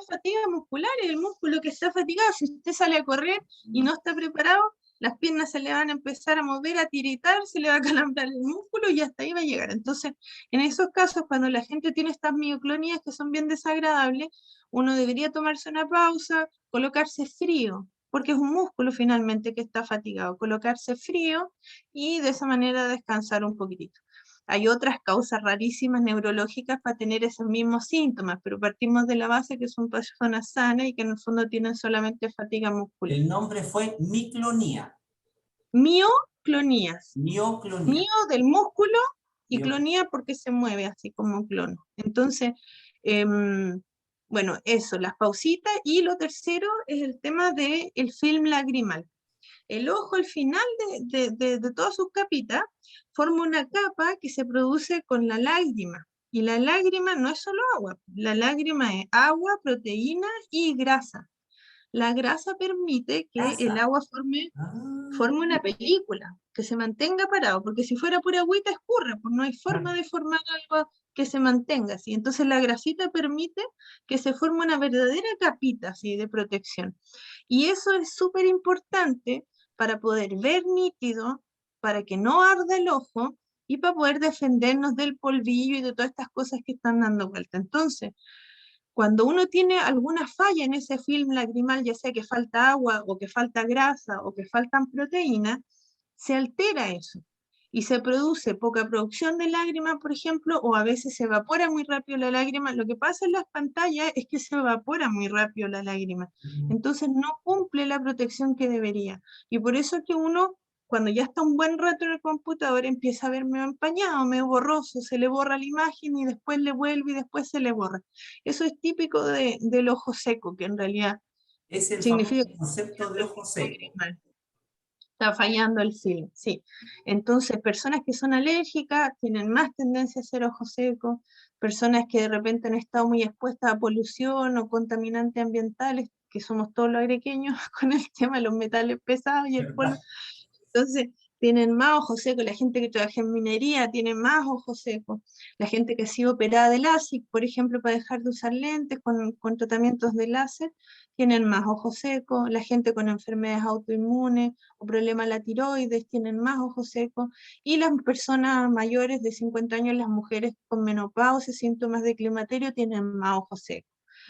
[SPEAKER 2] fatiga muscular, el músculo que está fatigado. Si usted sale a correr y no está preparado, las piernas se le van a empezar a mover, a tiritar, se le va a calambrar el músculo y hasta ahí va a llegar. Entonces, en esos casos, cuando la gente tiene estas mioclonías que son bien desagradables, uno debería tomarse una pausa, colocarse frío, porque es un músculo finalmente que está fatigado, colocarse frío y de esa manera descansar un poquitito. Hay otras causas rarísimas neurológicas para tener esos mismos síntomas, pero partimos de la base que son personas sanas y que en el fondo tienen solamente fatiga muscular.
[SPEAKER 1] El nombre fue miclonía,
[SPEAKER 2] Mioclonías.
[SPEAKER 1] mioclonía.
[SPEAKER 2] Mio del músculo y
[SPEAKER 1] Mio-
[SPEAKER 2] clonía porque se mueve así como clono. Entonces, bueno, eso, las pausitas. Y lo tercero es el tema del film lagrimal. El ojo al final de todas sus capitas forma una capa que se produce con la lágrima. Y la lágrima no es solo agua, la lágrima es agua, proteína y grasa. La grasa permite que el
[SPEAKER 1] Casa.
[SPEAKER 2] agua
[SPEAKER 1] Ah,
[SPEAKER 2] forme una película, que se mantenga parado, porque si fuera pura agüita escurre, pues no hay forma
[SPEAKER 1] claro.
[SPEAKER 2] de formar algo que se mantenga así. Entonces la grasita permite que se forme una verdadera capita así de protección. Y eso es súper importante para poder ver nítido, para que no arda el ojo y para poder defendernos del polvillo y de todas estas cosas que están dando vuelta. Entonces, cuando uno tiene alguna falla en ese film lagrimal, ya sea que falta agua o que falta grasa o que faltan proteínas, se altera eso y se produce poca producción de lágrima, por ejemplo, o a veces se evapora muy rápido la lágrima. Lo que pasa en las pantallas es que se evapora muy rápido la lágrima, entonces no cumple la protección que debería. Y por eso es que uno, cuando ya está un buen rato en el computador, empieza a ver medio empañado, medio borroso, se le borra la imagen y después le vuelve y después se le borra. Eso es típico del ojo seco, que en realidad
[SPEAKER 1] Es el famoso
[SPEAKER 2] significa que
[SPEAKER 1] concepto de ojo seco.
[SPEAKER 2] está fallando el film, sí. Entonces, personas que son alérgicas tienen más tendencia a ser ojo seco, personas que de repente han estado muy expuestas a polución o contaminantes ambientales, que somos todos los arequeños con el tema de los metales pesados y el polvo.
[SPEAKER 1] ¿Verdad?
[SPEAKER 2] Entonces, tienen más ojos secos, la gente que trabaja en minería tiene más ojos secos, la gente que ha sido operada de LASIK, por ejemplo, para dejar de usar lentes con tratamientos de láser, tienen más ojos secos, la gente con enfermedades autoinmunes o problemas de la tiroides tienen más ojos secos, y las personas mayores de 50 años, las mujeres con menopausia, síntomas de climaterio, tienen más ojos secos.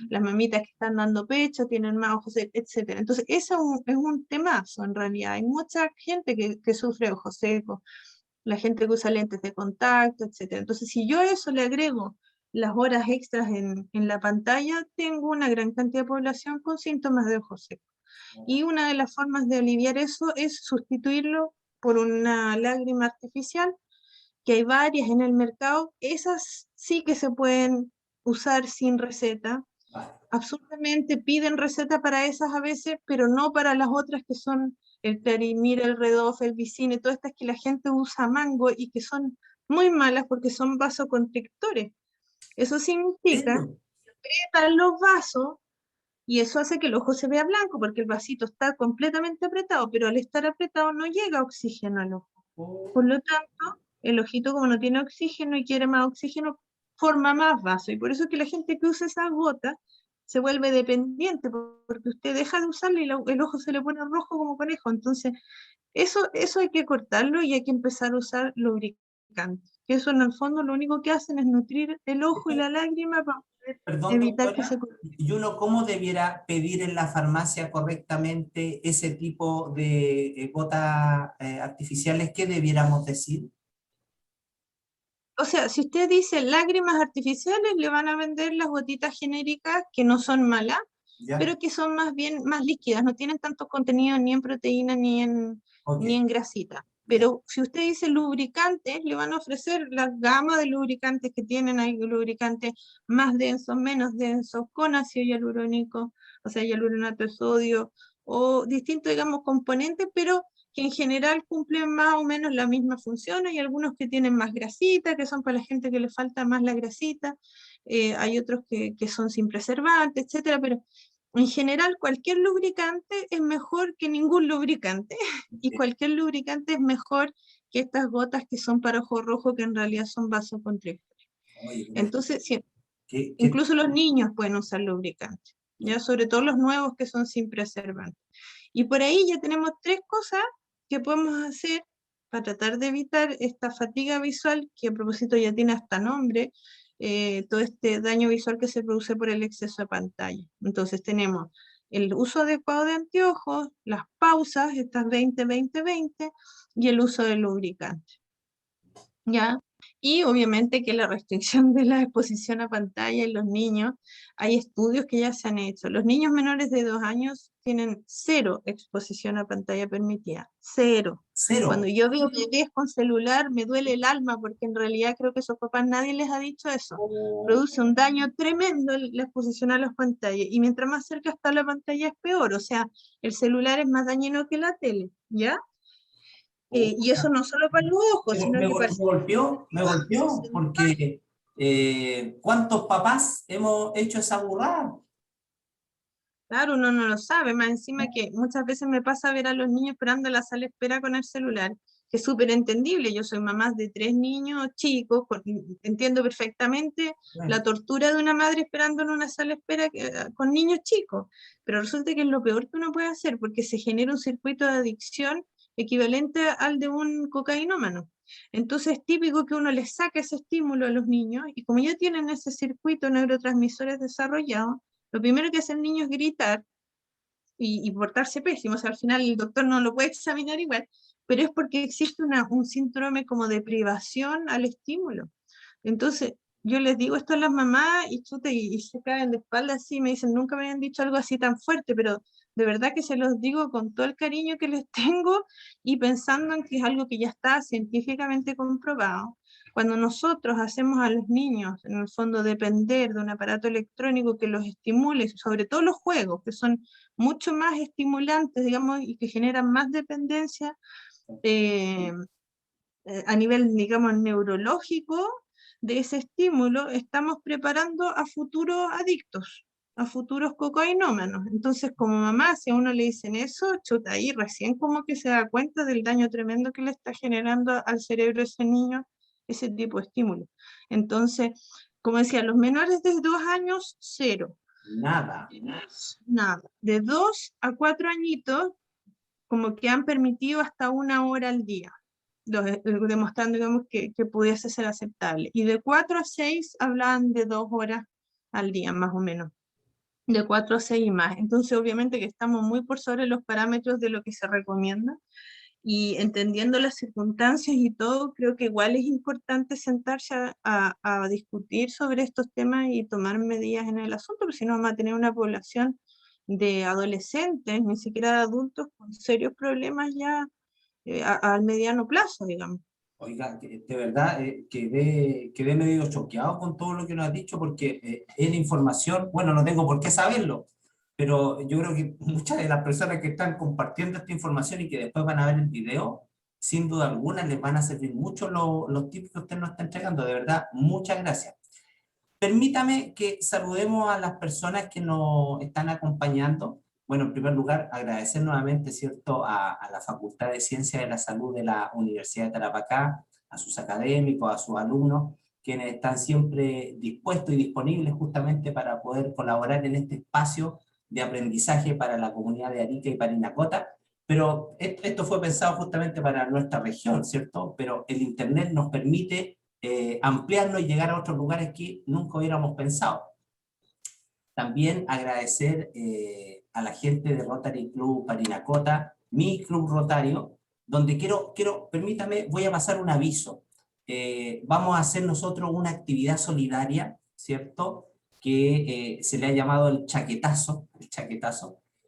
[SPEAKER 2] Las mamitas que están dando pecho tienen más ojos, etcétera. Entonces, eso es un temazo en realidad. Hay mucha gente que sufre ojos secos, la gente que usa lentes de contacto, etcétera. Entonces, si yo a eso le agrego las horas extras en la pantalla, tengo una gran cantidad de población con síntomas de ojos secos. Y una de las formas de aliviar eso es sustituirlo por una lágrima artificial, que hay varias en el mercado. Esas sí que se pueden usar sin receta.
[SPEAKER 1] Vale.
[SPEAKER 2] Absolutamente piden receta para esas a veces, pero no para las otras que son el Clarimir, el Redof, el Vicine, todas estas que la gente usa a mango y que son muy malas porque son vasoconstrictores. Eso significa
[SPEAKER 1] ¿Serio?
[SPEAKER 2] que aprietan los vasos y eso hace que el ojo se vea blanco porque el vasito está completamente apretado, pero al estar apretado no llega oxígeno al ojo. Por
[SPEAKER 1] Oh,
[SPEAKER 2] lo tanto, el ojito como no tiene oxígeno y quiere más oxígeno, forma más vaso. Y por eso es que la gente que usa esas gotas se vuelve dependiente, porque usted deja de usarlo y el ojo se le pone rojo como conejo. Entonces, eso hay que cortarlo y hay que empezar a usar lubricante. Que eso en el fondo lo único que hacen es nutrir el ojo y la lágrima para poder
[SPEAKER 1] perdón,
[SPEAKER 2] evitar que se
[SPEAKER 1] doctora.
[SPEAKER 2] corte.
[SPEAKER 1] ¿Y uno cómo debiera pedir en la farmacia correctamente ese tipo de gotas artificiales? ¿Qué debiéramos decir?
[SPEAKER 2] O sea, si usted dice lágrimas artificiales, le van a vender las gotitas genéricas que no son malas,
[SPEAKER 1] ¿Ya?
[SPEAKER 2] pero que son más bien más líquidas, no tienen tanto contenido ni en proteína
[SPEAKER 1] Ok,
[SPEAKER 2] ni en grasita.
[SPEAKER 1] ya.
[SPEAKER 2] Pero si usted dice lubricantes, le van a ofrecer la gama de lubricantes que tienen. Hay lubricantes más densos, menos densos, con ácido hialurónico, o sea, hialuronato de sodio, o distintos, digamos, componentes, pero que en general cumplen más o menos la misma función. Hay algunos que tienen más grasita, que son para la gente que le falta más la grasita, hay otros que son sin preservante, etcétera, pero en general cualquier lubricante es mejor que ningún lubricante y cualquier lubricante es mejor que estas gotas que son para ojo rojo, que en realidad son vasoconstrictores.
[SPEAKER 1] Oye,
[SPEAKER 2] Entonces, sí,
[SPEAKER 1] ¿qué, qué,
[SPEAKER 2] incluso los niños pueden usar lubricantes, ya sobre todo los nuevos que son sin preservante. Y por ahí ya tenemos 3 cosas que podemos hacer para tratar de evitar esta fatiga visual, que a propósito ya tiene hasta nombre, todo este daño visual que se produce por el exceso de pantalla. Entonces tenemos el uso adecuado de anteojos, las pausas, estas 20-20-20, y el uso del lubricante. ¿Ya? Y obviamente que la restricción de la exposición a pantalla en los niños, hay estudios que ya se han hecho. Los niños menores de 2 años tienen 0 exposición a pantalla permitida, 0. Cuando
[SPEAKER 1] cero?
[SPEAKER 2] yo veo bebés con celular me duele el alma porque en realidad creo que a sus papás nadie les ha dicho eso.
[SPEAKER 1] O-
[SPEAKER 2] Produce un daño tremendo la exposición a las pantallas y mientras más cerca está la pantalla es peor, o sea, el celular es más dañino que la tele, ¿ya?
[SPEAKER 1] o-
[SPEAKER 2] Y eso no solo para los ojos, sino que para el
[SPEAKER 1] me golpeó, porque ¿cuántos papás hemos hecho esa burrada?
[SPEAKER 2] claro, uno no lo sabe, más encima que muchas veces me pasa ver a los niños esperando en la sala de espera con el celular, que es súper entendible. Yo soy mamá de 3 niños chicos, entiendo perfectamente la tortura de una madre esperando en una sala de espera con niños chicos, pero resulta que es lo peor que uno puede hacer porque se genera un circuito de adicción equivalente al de un cocainómano. Entonces es típico que uno les saque ese estímulo a los niños y como ya tienen ese circuito de neurotransmisores desarrollado, lo primero que hace el niño es gritar y portarse pésimo. O sea, al final el doctor no lo puede examinar igual, pero es porque existe un síndrome como de privación al estímulo. Entonces, yo les digo esto a las mamás y, chuta, y se caen de espalda así, me dicen, nunca me habían dicho algo así tan fuerte, pero de verdad que se los digo con todo el cariño que les tengo y pensando en que es algo que ya está científicamente comprobado. Cuando nosotros hacemos a los niños, en el fondo, depender de un aparato electrónico que los estimule, sobre todo los juegos, que son mucho más estimulantes, digamos, y que generan más dependencia eh, a nivel, digamos, neurológico de ese estímulo, estamos preparando a futuros adictos, a futuros cocainómanos. Entonces, como mamá, si a uno le dicen eso, chuta, ahí recién como que se da cuenta del daño tremendo que le está generando al cerebro de ese niño ese tipo de estímulo. Entonces, como decía, los menores de 2 años, 0.
[SPEAKER 1] Nada.
[SPEAKER 2] Nada. De 2 a 4 añitos, como que han permitido hasta 1 hora al día, demostrando, digamos, que pudiese ser aceptable. Y de 4 a 6 hablaban de 2 horas al día, más o menos. De 4 a 6 y más. Entonces, obviamente que estamos muy por sobre los parámetros de lo que se recomienda. Y entendiendo las circunstancias y todo, creo que igual es importante sentarse a discutir sobre estos temas y tomar medidas en el asunto, porque si no vamos a tener una población de adolescentes, ni siquiera de adultos, con serios problemas ya al mediano plazo, digamos.
[SPEAKER 1] Oiga, de verdad quedé medio choqueado con todo lo que nos has dicho porque es la información, bueno, no tengo por qué saberlo, pero yo creo que muchas de las personas que están compartiendo esta información y que después van a ver el video, sin duda alguna les van a servir mucho los tips que usted nos está entregando. De verdad, muchas gracias. Permítame que saludemos a las personas que nos están acompañando. Bueno, en primer lugar, agradecer nuevamente, ¿cierto?, a la Facultad de Ciencias de la Salud de la Universidad de Tarapacá, a sus académicos, a sus alumnos, quienes están siempre dispuestos y disponibles justamente para poder colaborar en este espacio de aprendizaje para la comunidad de Arica y Parinacota. Pero esto fue pensado justamente para nuestra región, ¿cierto? Pero el Internet nos permite ampliarlo y llegar a otros lugares que nunca hubiéramos pensado. También agradecer a la gente de Rotary Club Parinacota, mi club rotario, donde permítame, voy a pasar un aviso. Vamos a hacer nosotros una actividad solidaria, ¿cierto? Que se le ha llamado el chaquetazo,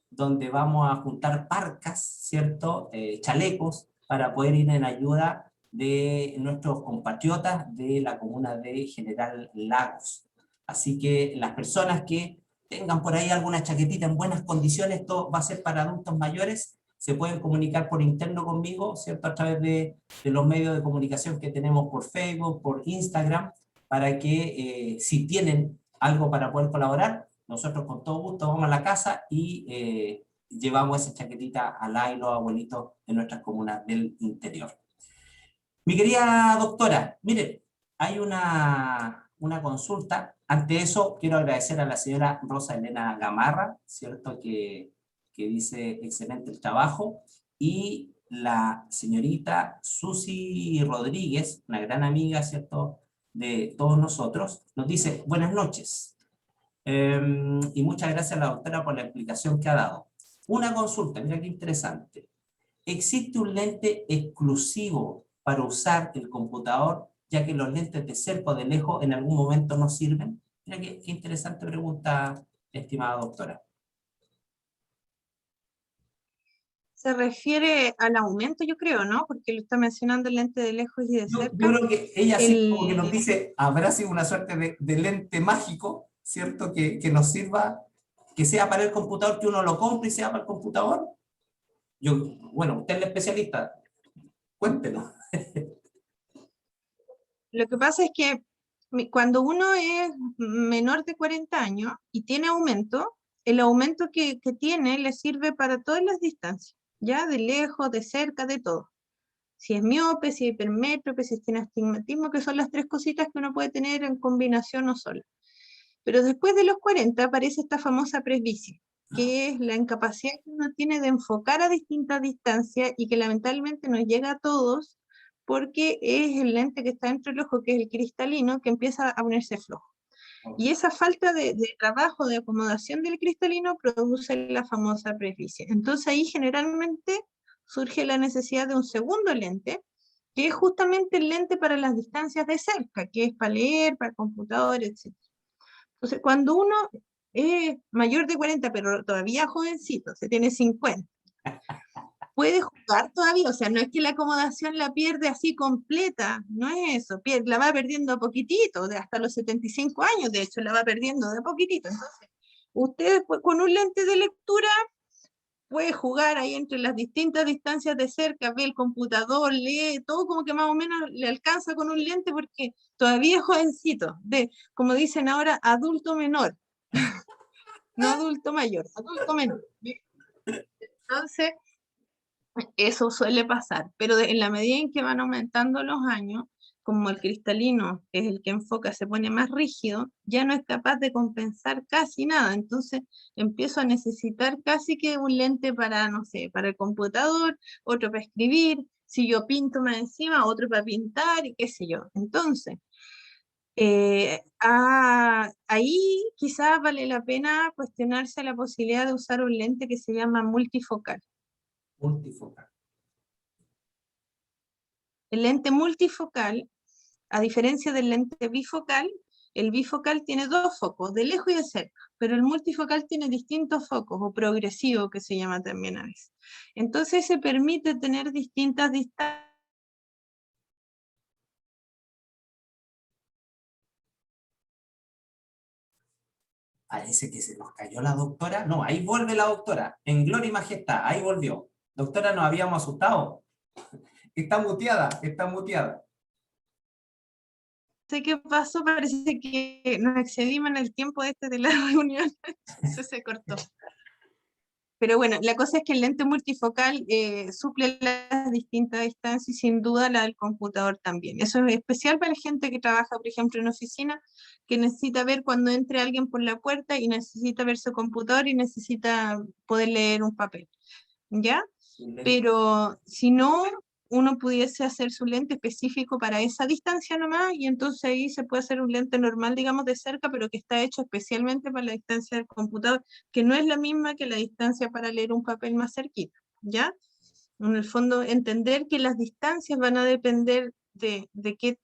[SPEAKER 1] donde vamos a juntar parcas, ¿cierto? Chalecos, para poder ir en ayuda de nuestros compatriotas de la comuna de General Lagos. Así que las personas que tengan por ahí alguna chaquetita en buenas condiciones, esto va a ser para adultos mayores, se pueden comunicar por interno conmigo, ¿cierto? A través de los medios de comunicación que tenemos por Facebook, por Instagram, para que si tienen algo para poder colaborar, nosotros con todo gusto vamos a la casa y llevamos esa chaquetita a la y los abuelitos de nuestras comunas del interior. Mi querida doctora, mire, hay una consulta. Ante eso, quiero agradecer a la señora Rosa Elena Gamarra, ¿cierto? Que dice excelente el trabajo, y la señorita Susi Rodríguez, una gran amiga, ¿cierto?, de todos nosotros, nos dice, buenas noches, y muchas gracias a la doctora por la explicación que ha dado. Una consulta, mira qué interesante. ¿Existe un lente exclusivo para usar el computador, ya que los lentes de cerca o de lejos en algún momento no sirven? Mira qué interesante pregunta, estimada doctora.
[SPEAKER 2] Se refiere al aumento, yo creo, ¿no? Porque lo está mencionando el lente de lejos y de
[SPEAKER 1] Yo
[SPEAKER 2] cerca.
[SPEAKER 1] creo que ella sí como que nos
[SPEAKER 2] El,
[SPEAKER 1] dice, habrá sido una suerte de lente mágico, ¿cierto? Que nos sirva, que sea para el computador, que uno lo compre y sea para el computador. Yo, bueno, usted es el especialista, cuéntenos.
[SPEAKER 2] lo que pasa es que cuando uno es menor de 40 años y tiene aumento, el aumento que tiene le sirve para todas las distancias, ya de lejos, de cerca, de todo. Si es miope, si es hipermétrope, si tiene astigmatismo, que son las tres cositas que uno puede tener en combinación o sola. Pero después de los 40 aparece esta famosa presbicia, que es la incapacidad que uno tiene de enfocar a distintas distancias y que lamentablemente nos llega a todos porque es el lente que está dentro del ojo, que es el cristalino, que empieza a ponerse flojo. Y esa falta de trabajo, de acomodación del cristalino produce la famosa presbicia. Entonces ahí generalmente surge la necesidad de un segundo lente, que es justamente el lente para las distancias de cerca, que es para leer, para el computador, etc. Entonces, cuando uno es mayor de 40, pero todavía jovencito, se tiene 50, puede jugar todavía, o sea, no es que la acomodación la pierde así completa, no es eso, la va perdiendo a poquitito, de hasta los 75 años, de hecho, la va perdiendo de a poquitito. Entonces, usted con un lente de lectura puede jugar ahí entre las distintas distancias de cerca, ve el computador, lee, todo como que más o menos le alcanza con un lente porque todavía es jovencito, de, como dicen ahora, adulto menor, no adulto mayor, adulto menor. Entonces, eso suele pasar, pero en la medida en que van aumentando los años, como el cristalino, que es el que enfoca, se pone más rígido, ya no es capaz de compensar casi nada. Entonces empiezo a necesitar casi que un lente para, no sé, para el computador, otro para escribir, si yo pinto más encima, otro para pintar y qué sé yo. Entonces, ahí quizás vale la pena cuestionarse la posibilidad de usar un lente que se llama multifocal.
[SPEAKER 1] Multifocal.
[SPEAKER 2] El lente multifocal, a diferencia del lente bifocal, el bifocal tiene dos focos, de lejos y de cerca, pero el multifocal tiene distintos focos, o progresivo que se llama también a veces. Entonces se permite tener distintas distancias.
[SPEAKER 1] Parece que se nos cayó la doctora. No, ahí vuelve la doctora, en gloria y majestad, ahí volvió. Doctora, nos habíamos asustado. Está muteada, está muteada.
[SPEAKER 2] No sé qué pasó, parece que nos excedimos en el tiempo de la reunión, entonces se cortó. Pero bueno, la cosa es que el lente multifocal suple las distintas distancias y sin duda la del computador también. Eso es especial para la gente que trabaja, por ejemplo, en oficina, que necesita ver cuando entre alguien por la puerta y necesita ver su computador y necesita poder leer un papel, ¿ya? Pero si no, uno pudiese hacer su lente específico para esa distancia nomás, y entonces ahí se puede hacer un lente normal, digamos, de cerca, pero que está hecho especialmente para la distancia del computador, que no es la misma que la distancia para leer un papel más cerquita, ¿ya? En el fondo, entender que las distancias van a depender de qué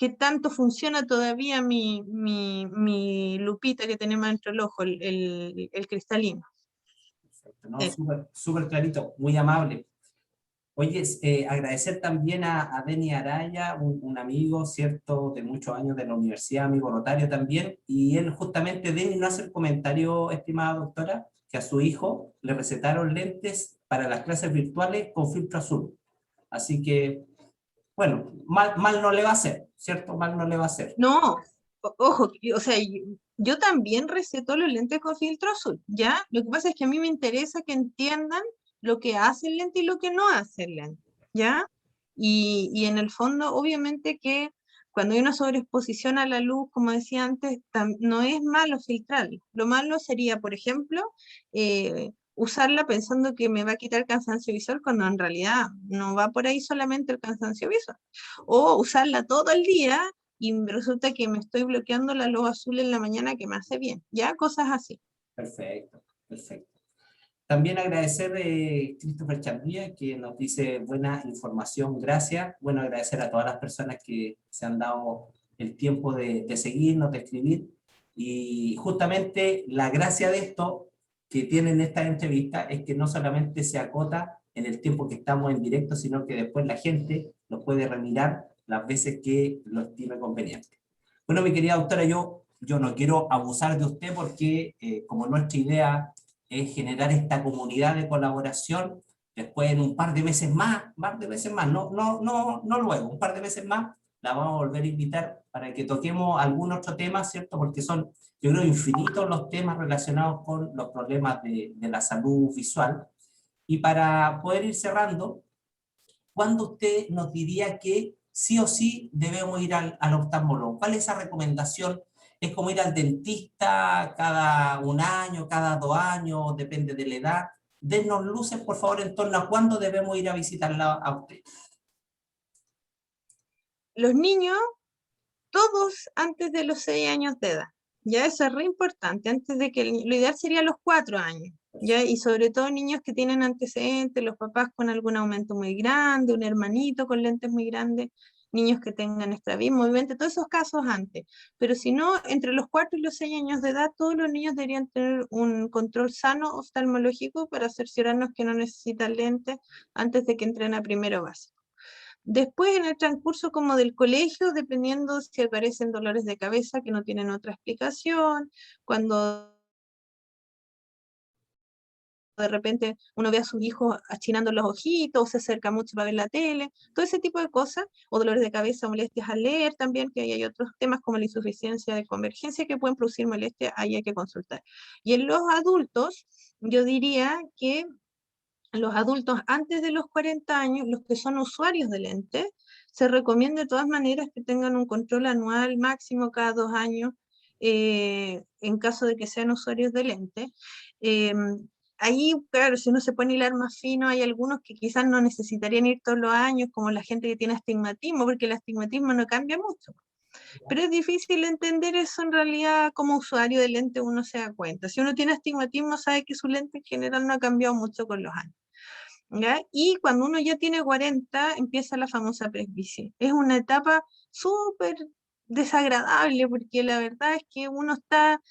[SPEAKER 2] tanto funciona todavía mi lupita que tenemos dentro del ojo, el cristalino.
[SPEAKER 1] Perfecto, no, súper, súper clarito, muy amable. Oye, agradecer también a Denny Araya, un amigo, ¿cierto?, de muchos años de la universidad, amigo notario también, y él justamente, Denny, nos hace el comentario, estimada doctora, que a su hijo le recetaron lentes para las clases virtuales con filtro azul. Así que, bueno, mal no le va a hacer, ¿cierto? Mal no le va a hacer.
[SPEAKER 2] No, ojo, o sea, yo también receto los lentes con filtro azul, ¿ya? Lo que pasa es que a mí me interesa que entiendan lo que hace el lente y lo que no hace el lente, ¿ya? Y en el fondo, obviamente que cuando hay una sobreexposición a la luz, como decía antes, no es malo filtrarla. Lo malo sería, por ejemplo, usarla pensando que me va a quitar cansancio visual, cuando en realidad no va por ahí solamente el cansancio visual. O usarla todo el día y resulta que me estoy bloqueando la luz azul en la mañana que me hace bien, ¿ya? Cosas así.
[SPEAKER 1] Perfecto, perfecto. También agradecer a Christopher Chambría, que nos dice buena información, gracias. Bueno, agradecer a todas las personas que se han dado el tiempo de seguirnos, de escribir. Y justamente la gracia de esto que tienen esta entrevista es que no solamente se acota en el tiempo que estamos en directo, sino que después la gente lo puede remirar las veces que lo estime conveniente. Bueno, mi querida doctora, yo no quiero abusar de usted porque como nuestra idea es generar esta comunidad de colaboración, después en un par de meses más, no luego, un par de meses más, la vamos a volver a invitar para que toquemos algún otro tema, ¿cierto? Porque son, yo creo, infinitos los temas relacionados con los problemas de la salud visual. Y para poder ir cerrando, ¿cuándo usted nos diría que sí o sí debemos ir al oftalmólogo? ¿Cuál es esa recomendación? ¿Es como ir al dentista cada un año, cada 2 años, depende de la edad? Denos luces, por favor, en torno a cuándo debemos ir a visitarla a usted.
[SPEAKER 2] Los niños, todos antes de los 6 años de edad, ya eso es re importante, antes de que lo ideal sería los 4 años, ya, y sobre todo niños que tienen antecedentes, los papás con algún aumento muy grande, un hermanito con lentes muy grandes, niños que tengan estrabismo, obviamente todos esos casos antes, pero si no, entre los 4 y los 6 años de edad, todos los niños deberían tener un control sano oftalmológico para cerciorarnos que no necesitan lentes antes de que entren a primero básico. Después, en el transcurso como del colegio, dependiendo si aparecen dolores de cabeza que no tienen otra explicación, cuando de repente uno ve a sus hijos achinando los ojitos, se acerca mucho para ver la tele, todo ese tipo de cosas, o dolores de cabeza, molestias al leer también, que ahí hay otros temas como la insuficiencia de convergencia que pueden producir molestias, ahí hay que consultar. Y en los adultos, yo diría que los adultos antes de los 40 años, los que son usuarios de lentes, se recomienda de todas maneras que tengan un control anual máximo cada 2 años, en caso de que sean usuarios de lentes. Eh, Ahí, claro, si uno se pone a hilar más fino, hay algunos que quizás no necesitarían ir todos los años, como la gente que tiene astigmatismo, porque el astigmatismo no cambia mucho. Pero es difícil entender eso en realidad como usuario de lente, uno se da cuenta. Si uno tiene astigmatismo, sabe que su lente en general no ha cambiado mucho con los años. ¿Ya? Y cuando uno ya tiene 40, empieza la famosa presbicia. Es una etapa súper desagradable porque la verdad es que uno está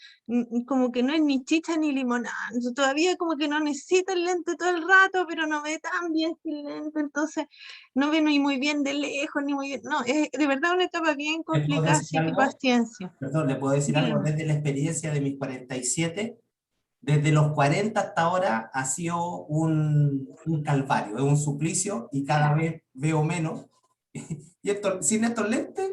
[SPEAKER 2] como que no es ni chicha ni limonada, todavía como que no necesita el lente todo el rato, pero no ve tan bien sin lente, entonces no ve ni muy bien de lejos, ni muy bien, no, es de verdad una etapa bien
[SPEAKER 1] ¿Le puedo
[SPEAKER 2] complicada,
[SPEAKER 1] decir
[SPEAKER 2] así que
[SPEAKER 1] algo?
[SPEAKER 2] paciencia.
[SPEAKER 1] Perdón, ¿le puedo decir algo?
[SPEAKER 2] Dígame.
[SPEAKER 1] Desde la experiencia de mis 47, desde los 40 hasta ahora ha sido un calvario, es un suplicio y cada vez veo menos. Y esto, sin estos lentes,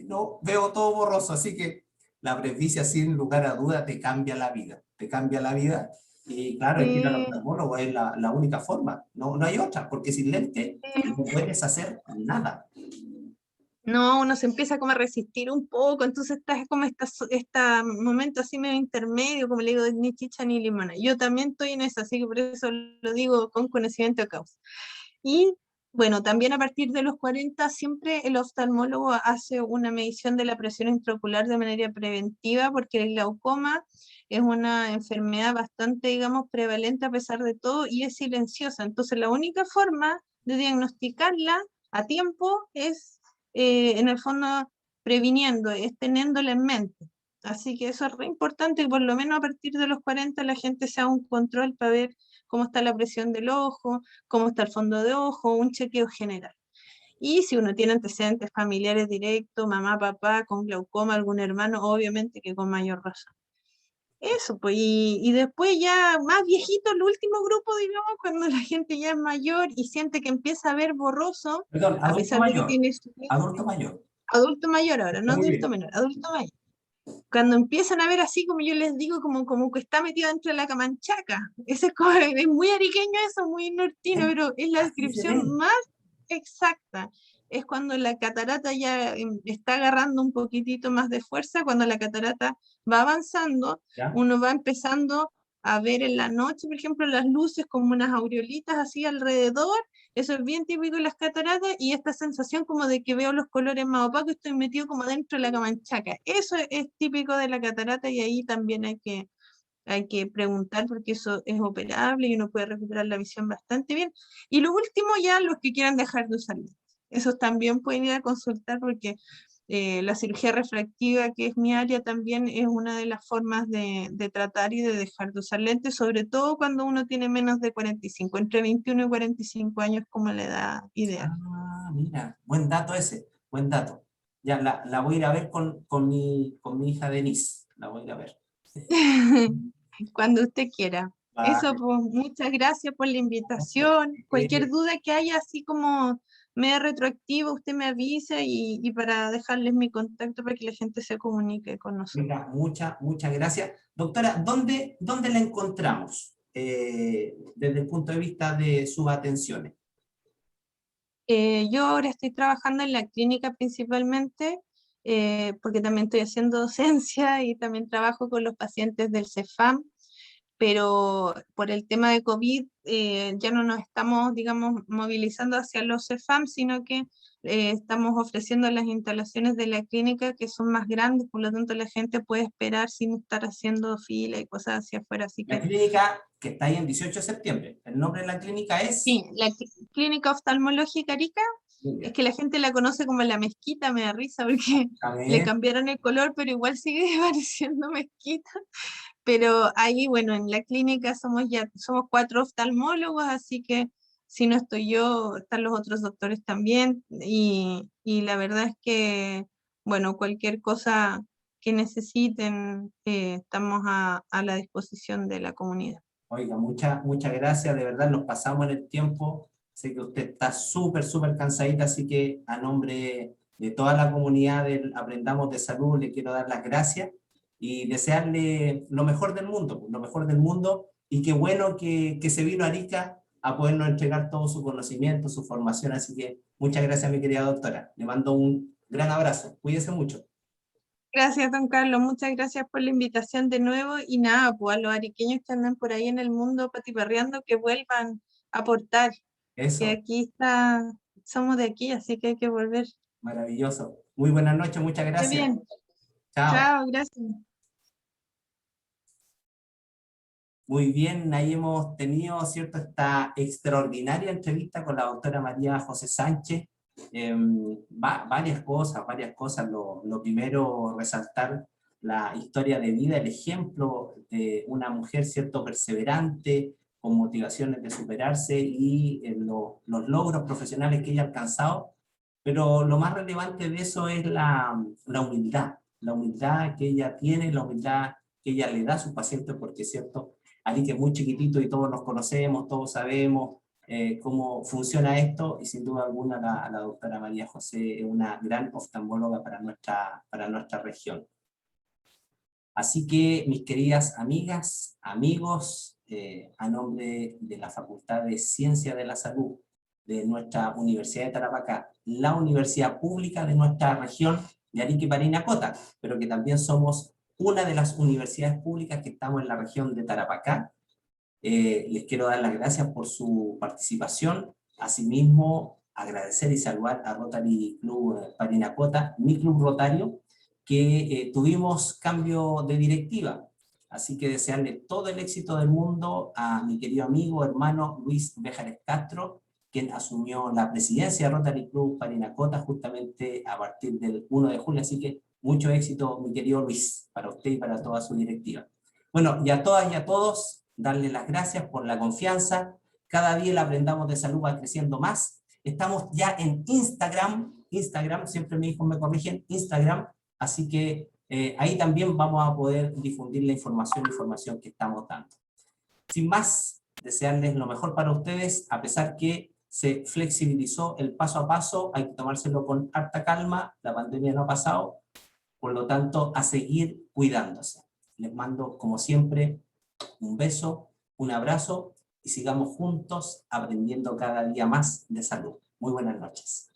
[SPEAKER 1] no, veo todo borroso, así que la presbicia sin lugar a duda te cambia la vida, te cambia la vida. Y claro, hay que ir al
[SPEAKER 2] Sí,
[SPEAKER 1] oftalmólogo, es la única forma, no hay otra, porque sin lente
[SPEAKER 2] sí.
[SPEAKER 1] no puedes hacer nada.
[SPEAKER 2] No, uno se empieza como a resistir un poco, entonces está como esta momento así medio intermedio, como le digo, ni chicha ni limona. Yo también estoy en eso, así que por eso lo digo con conocimiento de causa. Y bueno, también a partir de los 40 siempre el oftalmólogo hace una medición de la presión intraocular de manera preventiva, porque el glaucoma es una enfermedad bastante, digamos, prevalente a pesar de todo y es silenciosa. Entonces la única forma de diagnosticarla a tiempo es en el fondo previniendo, es teniéndola en mente. Así que eso es re importante, que por lo menos a partir de los 40 la gente se haga un control para ver cómo está la presión del ojo, cómo está el fondo de ojo, un chequeo general. Y si uno tiene antecedentes familiares directos, mamá, papá, con glaucoma, algún hermano, obviamente que con mayor razón. Eso, pues, y después ya más viejito, el último grupo, digamos, cuando la gente ya es mayor y siente que empieza a ver borroso,
[SPEAKER 1] Perdón,
[SPEAKER 2] a
[SPEAKER 1] adulto
[SPEAKER 2] pesar de que
[SPEAKER 1] mayor.
[SPEAKER 2] tiene
[SPEAKER 1] Adulto mayor.
[SPEAKER 2] adulto mayor ahora, no
[SPEAKER 1] Muy
[SPEAKER 2] adulto
[SPEAKER 1] bien.
[SPEAKER 2] menor, adulto mayor. Cuando empiezan a ver así, como yo les digo, como que está metido dentro de la camanchaca. Ese es, es muy ariqueño eso, muy nortino, pero es la
[SPEAKER 1] Así se
[SPEAKER 2] descripción
[SPEAKER 1] ven.
[SPEAKER 2] más exacta. Es cuando la catarata ya está agarrando un poquitito más de fuerza, cuando la catarata va avanzando,
[SPEAKER 1] ¿Ya?
[SPEAKER 2] uno va empezando a ver en la noche, por ejemplo, las luces como unas aureolitas así alrededor. Eso es bien típico de las cataratas, y esta sensación como de que veo los colores más opacos, estoy metido como dentro de la camanchaca. Eso es típico de la catarata, y ahí también hay que preguntar porque eso es operable y uno puede recuperar la visión bastante bien. Y lo último, ya los que quieran dejar de usar lentes. Esos también pueden ir a consultar porque la cirugía refractiva, que es mi área, también es una de las formas de tratar y de dejar de usar lentes, sobre todo cuando uno tiene menos de 45, entre 21 y 45 años como la edad ideal.
[SPEAKER 1] Ah, mira, buen dato ese, buen dato. Ya la voy a ir a ver con mi hija Denise. La voy a ir a ver.
[SPEAKER 2] Cuando usted quiera. Eso,
[SPEAKER 1] Vale.
[SPEAKER 2] pues, muchas gracias por la invitación. Cualquier duda que haya, así como media retroactiva, usted me avisa, y para dejarles mi contacto para que la gente se comunique con nosotros.
[SPEAKER 1] Mira, muchas gracias. Doctora, ¿dónde la encontramos desde el punto de vista de sus atenciones?
[SPEAKER 2] Yo ahora estoy trabajando en la clínica principalmente, porque también estoy haciendo docencia y también trabajo con los pacientes del CEFAM, pero por el tema de COVID ya no nos estamos, digamos, movilizando hacia los CEFAM, sino que estamos ofreciendo las instalaciones de la clínica, que son más grandes, por lo tanto la gente puede esperar sin estar haciendo fila y cosas hacia afuera. Así
[SPEAKER 1] La
[SPEAKER 2] que
[SPEAKER 1] clínica que está ahí en 18 de septiembre. El nombre de la clínica es...
[SPEAKER 2] sí, la clínica oftalmológica Arica,
[SPEAKER 1] Muy
[SPEAKER 2] es
[SPEAKER 1] bien.
[SPEAKER 2] que la gente la conoce como la mezquita, me da risa porque
[SPEAKER 1] A
[SPEAKER 2] le
[SPEAKER 1] ver,
[SPEAKER 2] cambiaron el color, pero igual sigue pareciendo mezquita. Pero ahí, bueno, en la clínica somos 4 oftalmólogos, así que si no estoy yo, están los otros doctores también, y la verdad es que, bueno, cualquier cosa que necesiten, estamos a la disposición de la comunidad.
[SPEAKER 1] oiga, muchas gracias. De verdad, nos pasamos en el tiempo. Sé que usted está súper cansadita, así que a nombre de toda la comunidad del Aprendamos de Salud, le quiero dar las gracias y desearle lo mejor del mundo, lo mejor del mundo, y qué bueno que se vino a Arica a podernos entregar todo su conocimiento, su formación, así que muchas gracias, mi querida doctora. Le mando un gran abrazo, cuídese mucho.
[SPEAKER 2] Gracias, don Carlos, muchas gracias por la invitación de nuevo, y nada, pues a los ariqueños que andan por ahí en el mundo patiparreando, que vuelvan a aportar, que
[SPEAKER 1] Eso,
[SPEAKER 2] aquí está, somos de aquí, así que hay que volver.
[SPEAKER 1] maravilloso. Muy buenas noches, muchas
[SPEAKER 2] Qué
[SPEAKER 1] gracias.
[SPEAKER 2] bien,
[SPEAKER 1] Chao.
[SPEAKER 2] chao, gracias.
[SPEAKER 1] Muy bien, ahí hemos tenido, ¿cierto?, esta extraordinaria entrevista con la doctora María José Sánchez. Varias cosas. Lo primero, resaltar la historia de vida, el ejemplo de una mujer, ¿cierto?, perseverante, con motivaciones de superarse, y los logros profesionales que ella ha alcanzado. Pero lo más relevante de eso es la humildad que ella tiene, la humildad que ella le da a sus pacientes, porque, ¿cierto?, Ali, que es muy chiquitito y todos nos conocemos, todos sabemos cómo funciona esto, y sin duda alguna la doctora María José es una gran oftalmóloga para nuestra región. Así que, mis queridas amigas, amigos, a nombre de la Facultad de Ciencia de la Salud de nuestra Universidad de Tarapacá, la universidad pública de nuestra región de Arica y Parinacota, pero que también somos una de las universidades públicas que estamos en la región de Tarapacá, les quiero dar las gracias por su participación. Asimismo, agradecer y saludar a Rotary Club Parinacota, mi club rotario, que tuvimos cambio de directiva. Así que desearle todo el éxito del mundo a mi querido amigo, hermano Luis Béjares Castro, quien asumió la presidencia de Rotary Club Parinacota justamente a partir del 1 de julio. Así que mucho éxito, mi querido Luis, para usted y para toda su directiva. Bueno, y a todas y a todos, darle las gracias por la confianza. Cada día el Aprendamos de Salud va creciendo más. Estamos ya en Instagram, siempre mis hijos me corrigen, Instagram, así que ahí también vamos a poder difundir la información que estamos dando. Sin más, desearles lo mejor para ustedes, a pesar que se flexibilizó el paso a paso, hay que tomárselo con harta calma, la pandemia no ha pasado, por lo tanto, a seguir cuidándose. Les mando, como siempre, un beso, un abrazo, y sigamos juntos aprendiendo cada día más de salud. Muy buenas noches.